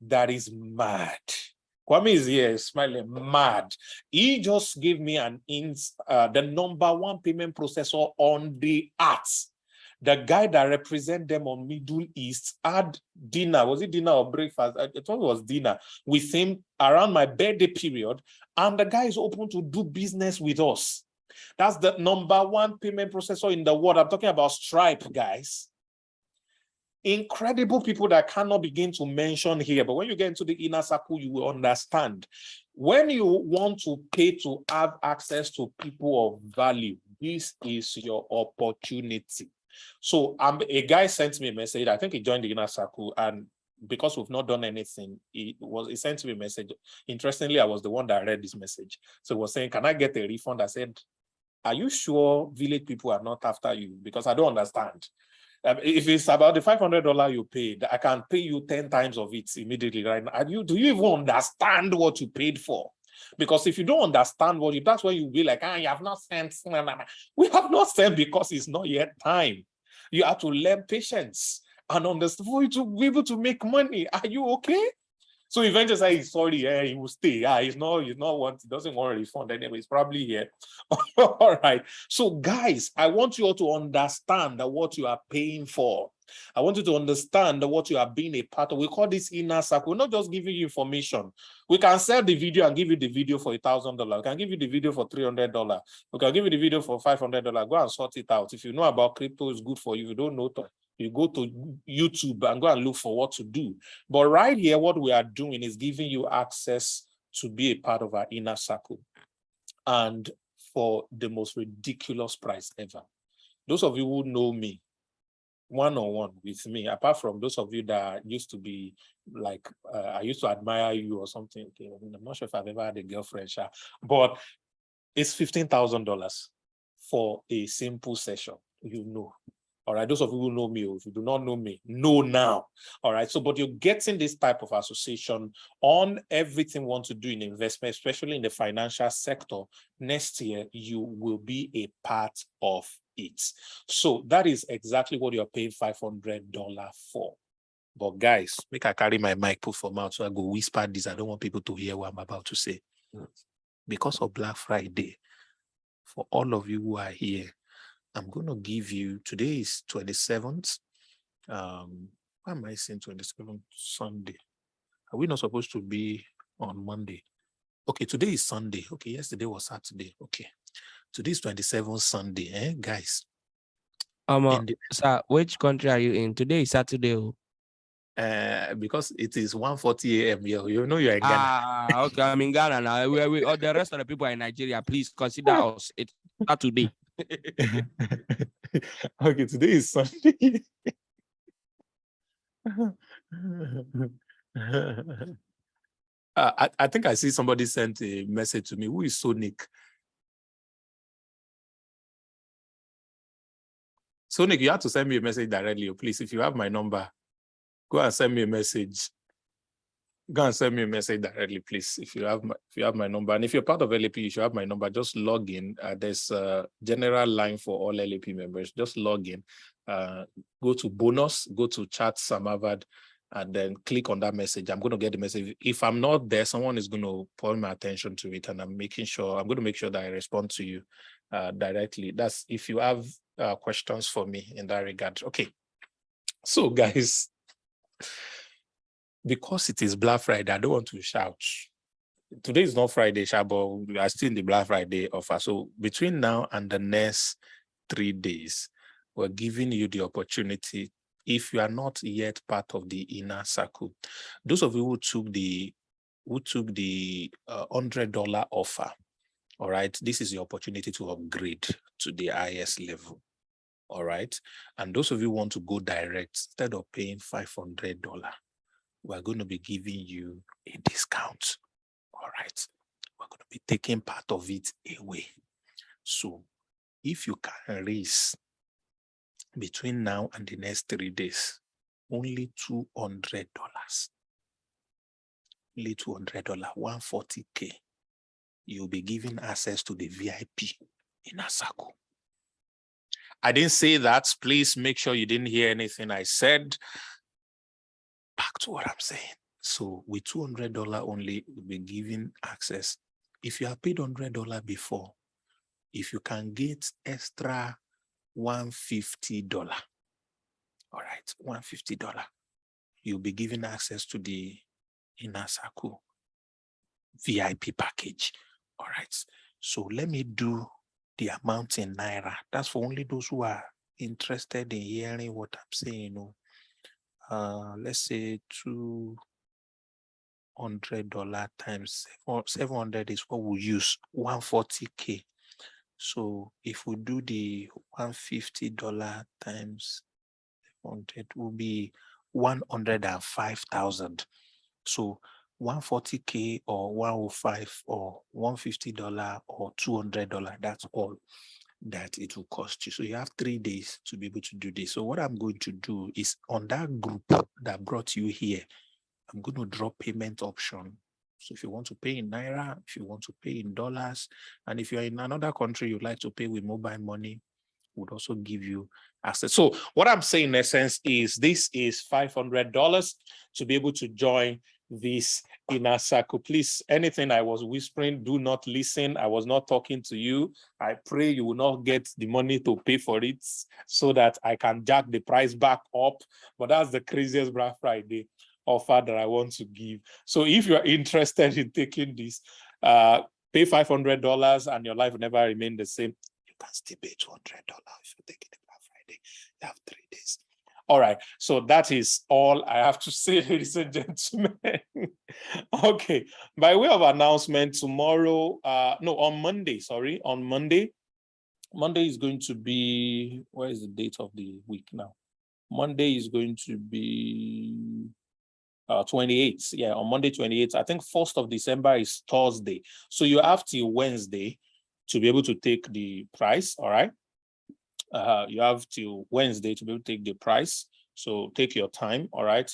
That is mad. Kwame is here smiling, mad. He just gave me the number one payment processor on the earth. The guy that represent them on Middle East had dinner. Was it dinner or breakfast? I thought it was dinner with him around my birthday period. And the guy is open to do business with us. That's the number one payment processor in the world. I'm talking about Stripe, guys. Incredible people that I cannot begin to mention here. But when you get into the inner circle, you will understand. When you want to pay to have access to people of value, this is your opportunity. So a guy sent me a message. I think he joined the inner circle, and because we've not done anything, he sent me a message. Interestingly, I was the one that read this message. So he was saying, can I get a refund? I said, are you sure village people are not after you? Because I don't understand. If it's about the $500 you paid, I can pay you 10 times of it immediately right now. Do you even understand what you paid for? Because if you don't understand that's when you'll be like, you have not sent. We have not sent because it's not yet time. You have to learn patience and understand for you to be able to make money. Are you okay? So eventually say he's sorry, he will stay. He doesn't want a refund anyway. He's probably here. All right. So guys, I want you all to understand that what you are paying for. I want you to understand that what you are being a part of. We call this inner circle. We're not just giving you information. We can sell the video and give you the video for $1,000. We can give you the video for $300. We can give you the video for $500. Go and sort it out. If you know about crypto, it's good for you. If you don't know, you go to YouTube and go and look for what to do. But right here, what we are doing is giving you access to be a part of our inner circle, and for the most ridiculous price ever. Those of you who know me one-on-one with me, apart from those of you that used to be like, I used to admire you or something. Okay, I'm not sure if I've ever had a girlfriend, but it's $15,000 for a simple session, you know. All right, those of you who know me, or if you do not know me, know now. All right, so but you're getting this type of association on everything you want to do in investment, especially in the financial sector. Next year, you will be a part of it. So that is exactly what you're paying $500 for. But guys, make I carry my mic, put for mouth, so I go whisper this. I don't want people to hear what I'm about to say. Because of Black Friday, for all of you who are here, I'm going to give you, today is 27th. Why am I saying 27th? Sunday. Are we not supposed to be on Monday? Okay, today is Sunday. Okay, yesterday was Saturday. Okay. Today is 27th Sunday, guys. Sir, which country are you in? Today is Saturday. Because it is 1:40 a.m. You know you're in Ghana. Okay, I'm in Ghana now. All the rest of the people are in Nigeria. Please consider us. It's not today. Okay, today is Sunday. I think I see somebody sent a message to me. Who is Sonic? Sonic, you have to send me a message directly, please. If you have my number, go and send me a message. Go and send me a message directly, please. If you have my number, and if you're part of LAP, you should have my number. Just log in. There's a general line for all LAP members. Just log in. Go to bonus. Go to chat Samavad, and then click on that message. I'm going to get the message. If I'm not there, someone is going to point my attention to it, and I'm going to make sure that I respond to you directly. That's if you have questions for me in that regard. Okay. So, guys. Because it is Black Friday, I don't want to shout. Today is not Friday, but we are still in the Black Friday offer. So between now and the next 3 days, we're giving you the opportunity if you are not yet part of the inner circle, those of you who took the $100 offer, all right, this is the opportunity to upgrade to the highest level. All right. And those of you who want to go direct, instead of paying $500, we're going to be giving you a discount. All right. We're going to be taking part of it away. So if you can raise between now and the next 3 days, only $200, only $200, 140K, you'll be given access to the VIP inner circle. I didn't say that. Please make sure you didn't hear anything I said. Back to what I'm saying. So with $200 only, you'll be given access. If you have paid $100 before, if you can get extra $150, all right, $150, you'll be given access to the inner circle VIP package. All right. So let me do the amount in Naira. That's for only those who are interested in hearing what I'm saying. Let's say $200 times 700 is what we use, 140K. So if we do the $150 times 100 will be 105,000. So 140K or 105 or $150 or $200, that's all that it will cost you. So you have 3 days to be able to do this. So what I'm going to do is on that group that brought you here, I'm going to drop payment option. So if you want to pay in Naira, if you want to pay in dollars, and if you're in another country, you'd like to pay with mobile money, would also give you access. So what I'm saying in essence is this is $500 to be able to join this inner circle. Please, anything I was whispering, do not listen. I was not talking to you. I pray you will not get the money to pay for it so that I can jack the price back up. But that's the craziest Black Friday offer that I want to give. So if you're interested in taking this, pay $500 and your life will never remain the same. You can still pay $200 if you take it Black Friday. You have 3 days. All right. So that is all I have to say, ladies and gentlemen. Okay. By way of announcement, tomorrow, on Monday, Monday is going to be, where is the date of the week now? Monday is going to be 28th. Yeah, on Monday 28th. I think 1st of December is Thursday. So you have till Wednesday to be able to take the price. All right. You have till Wednesday to be able to take the price. So take your time. All right.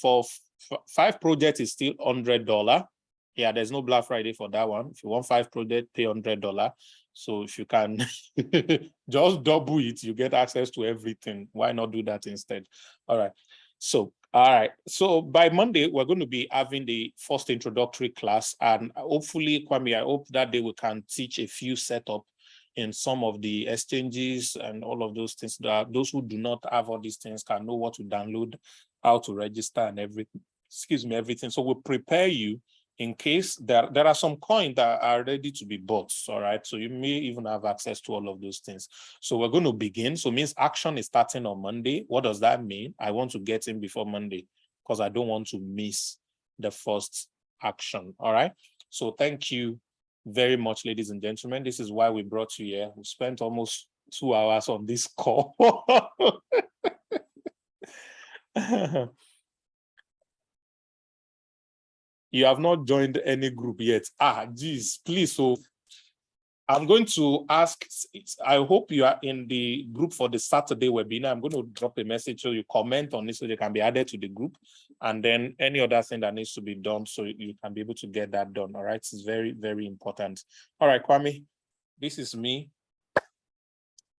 For 5 projects is still $100. Yeah, there's no Black Friday for that one. If you want 5 projects, pay $100. So if you can just double it, you get access to everything. Why not do that instead? All right. So, all right. So by Monday, we're going to be having the first introductory class. And hopefully, Kwame, I hope that day we can teach a few setup in some of the exchanges and all of those things, that those who do not have all these things can know what to download, how to register and everything. Everything. So we'll prepare you in case there are some coins that are ready to be bought. All right. So you may even have access to all of those things. So we're going to begin. So it means action is starting on Monday. What does that mean? I want to get in before Monday because I don't want to miss the first action. All right. So thank you very much, ladies and gentlemen. This is why we brought you here. We spent almost 2 hours on this call. You have not joined any group yet. Geez, please. So I'm going to ask, I hope you are in the group for the Saturday webinar. I'm going to drop a message so you comment on this so you can be added to the group. And then any other thing that needs to be done so you can be able to get that done. All right. It's very, very important. All right, Kwame, this is me.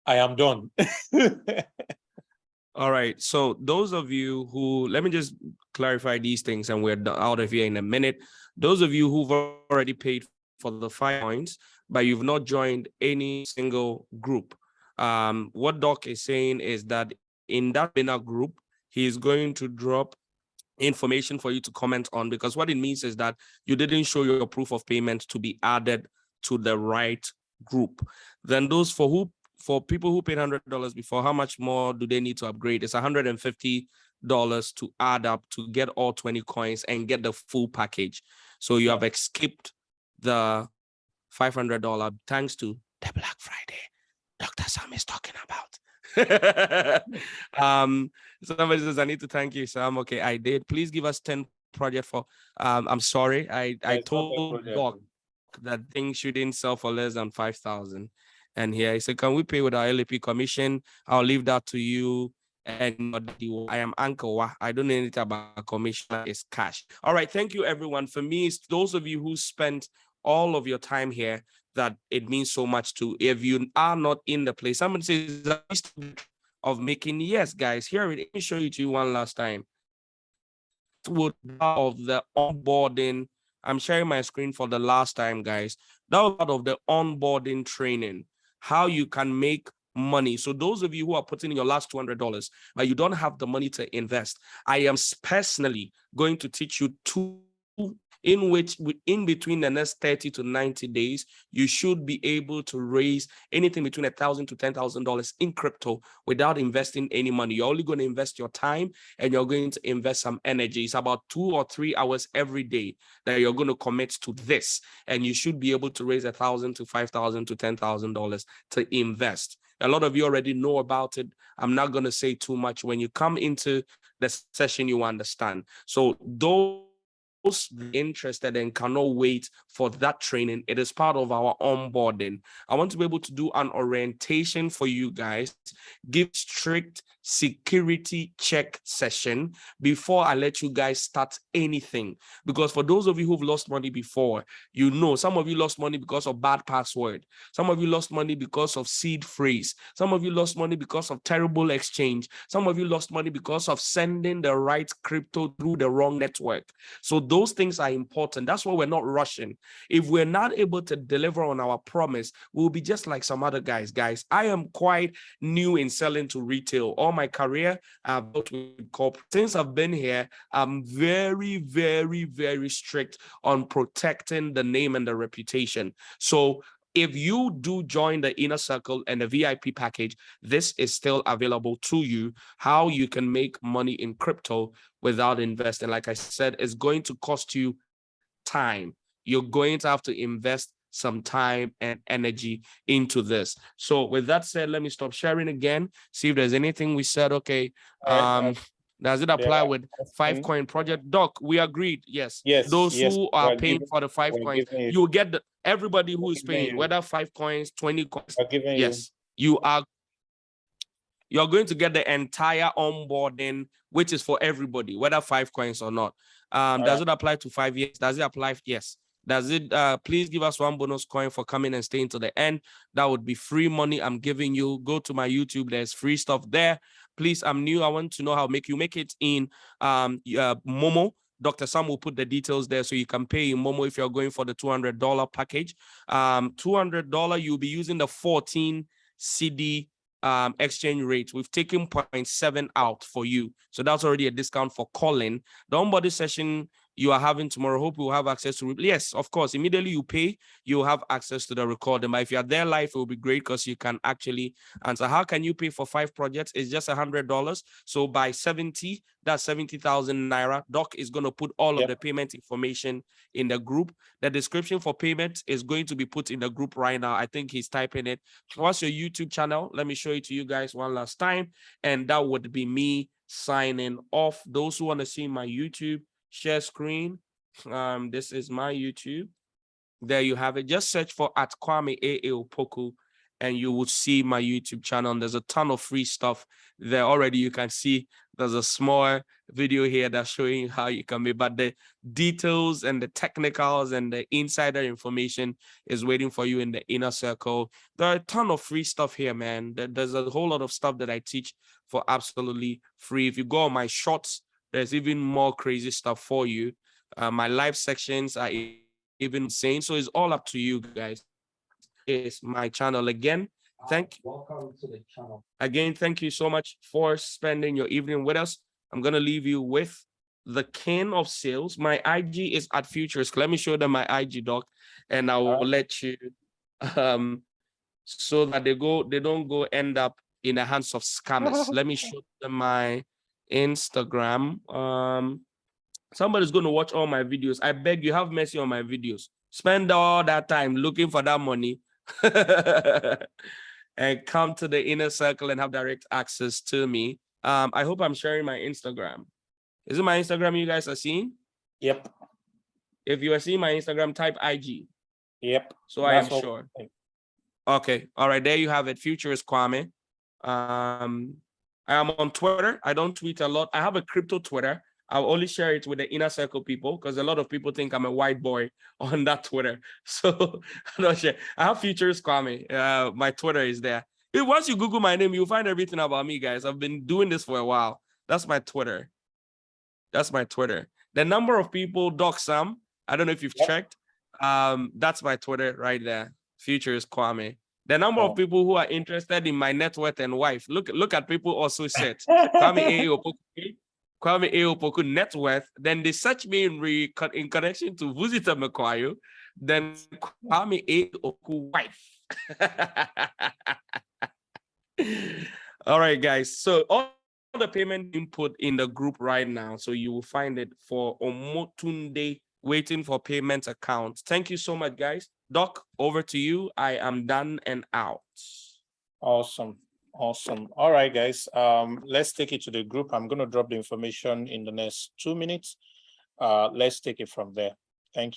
I am done. All right. So those of you who, let me just clarify these things and we're out of here in a minute. Those of you who've already paid for the 5 points, but you've not joined any single group. What Doc is saying is that in that webinar group, he is going to drop information for you to comment on, because what it means is that you didn't show your proof of payment to be added to the right group. Then those for for people who paid $100 before, how much more do they need to upgrade? It's $150 to add up to get all 20 coins and get the full package. So you have escaped the $500 thanks to the Black Friday Dr. Sam is talking about. Somebody says, I need to thank you, Sam. Okay, I did. Please give us 10 project for I'm sorry. I told Doc that things shouldn't sell for less than 5,000. And here he said, can we pay with our LAP commission? I'll leave that to you. And I am Uncle. I don't know anything about commission. It's cash. All right. Thank you, everyone. For me, it's those of you who spent all of your time here that it means so much to. If you are not in the place, someone says of making, yes, guys, here let me show you to you one last time. Would of the onboarding. I'm sharing my screen for the last time, guys. That was part of the onboarding training, how you can make money. So those of you who are putting in your last $200, but you don't have the money to invest, I am personally going to teach you two in which in between the next 30 to 90 days, you should be able to raise anything between $1,000 to $10,000 in crypto without investing any money. You're only going to invest your time and you're going to invest some energy. It's about 2 or 3 hours every day that you're going to commit to this. And you should be able to raise $1,000 to $5,000 to $10,000 to invest. A lot of you already know about it. I'm not going to say too much. When you come into the session, you understand. So those interested and cannot wait for that training, it is part of our onboarding. I want to be able to do an orientation for you guys, give strict security check session before I let you guys start anything. Because for those of you who've lost money before, you know, some of you lost money because of bad password. Some of you lost money because of seed phrase. Some of you lost money because of terrible exchange. Some of you lost money because of sending the right crypto through the wrong network. So those things are important. That's why we're not rushing. If we're not able to deliver on our promise, we'll be just like some other guys. Guys, I am quite new in selling to retail. All my career, I've built with corporate. Since I've been here, I'm very, very, very strict on protecting the name and the reputation. So if you do join the inner circle and the VIP package, this is still available to you, how you can make money in crypto without investing. Like I said, it's going to cost you time. You're going to have to invest some time and energy into this. So with that said, let me stop sharing again, see if there's anything we said. Okay. Does it apply with 5 coin project? Doc, we agreed. Yes. Those who are paying for the 5 coins, you will get everybody who is paying, whether 5 coins, 20 coins. Yes, you're going to get the entire onboarding, which is for everybody, whether 5 coins or not. Does it apply to 5 years? Does it apply? Yes. Does it? Please give us 1 bonus coin for coming and staying to the end. That would be free money I'm giving you. Go to my YouTube. There's free stuff there. Please, I'm new. I want to know how you make it in Momo. Dr. Sam will put the details there so you can pay in Momo if you're going for the $200 package. $200, you'll be using the 14 CD exchange rate. We've taken 0.7 out for you. So that's already a discount for calling. The onboarding session you are having tomorrow, hope you will have access to. Yes, of course. Immediately you pay, you'll have access to the recording. But if you're there live, it will be great because you can actually answer. How can you pay for 5 projects? It's just $100. So by 70, that's 70,000 Naira. Doc is going to put all of the payment information in the group. The description for payment is going to be put in the group right now. I think he's typing it. What's your YouTube channel? Let me show it to you guys one last time. And that would be me signing off. Those who want to see my YouTube, share screen. This is my YouTube. There you have it. Just search for @Kwame A.A. Opoku and you will see my YouTube channel. And there's a ton of free stuff there already. You can see there's a small video here that's showing you how you can make, but the details and the technicals and the insider information is waiting for you in the inner circle. There are a ton of free stuff here, man. There's a whole lot of stuff that I teach for absolutely free. If you go on my shorts, there's even more crazy stuff for you. My live sections are even insane. So it's all up to you guys. It's my channel again. Welcome to the channel. Again, thank you so much for spending your evening with us. I'm going to leave you with the king of sales. My IG is @Futures. Let me show them my IG, Doc, and I will let you so that they don't go end up in the hands of scammers. Let me show them my Instagram. Somebody's going to watch all my videos. I beg you, have mercy on my videos. Spend all that time looking for that money and come to the inner circle and have direct access to me. I hope I'm sharing my Instagram. Is it my Instagram you guys are seeing? Yep. If you are seeing my Instagram, type IG. Yep. So I am sure. Okay. All right. There you have it. Future is Kwame. I am on Twitter. I don't tweet a lot. I have a crypto Twitter. I'll only share it with the inner circle people because a lot of people think I'm a white boy on that Twitter. So I don't share. I have Futures Kwame. My Twitter is there. Once you Google my name, you'll find everything about me, guys. I've been doing this for a while. That's my Twitter. That's my Twitter. The number of people, Doc Sam, I don't know if you've checked. That's my Twitter right there. Futures Kwame. The number of people who are interested in my net worth and wife. Look at people also said Kwame A. Opoku net worth. Then they search me in connection to Vuzita Mekwayo. Then Kwame A. Opoku wife. All right, guys. So all the payment input in the group right now. So you will find it for Omotunde waiting for payment account. Thank you so much, guys. Doc, over to you. I am done and out. Awesome. Awesome. All right, guys. Let's take it to the group. I'm going to drop the information in the next 2 minutes. Let's take it from there.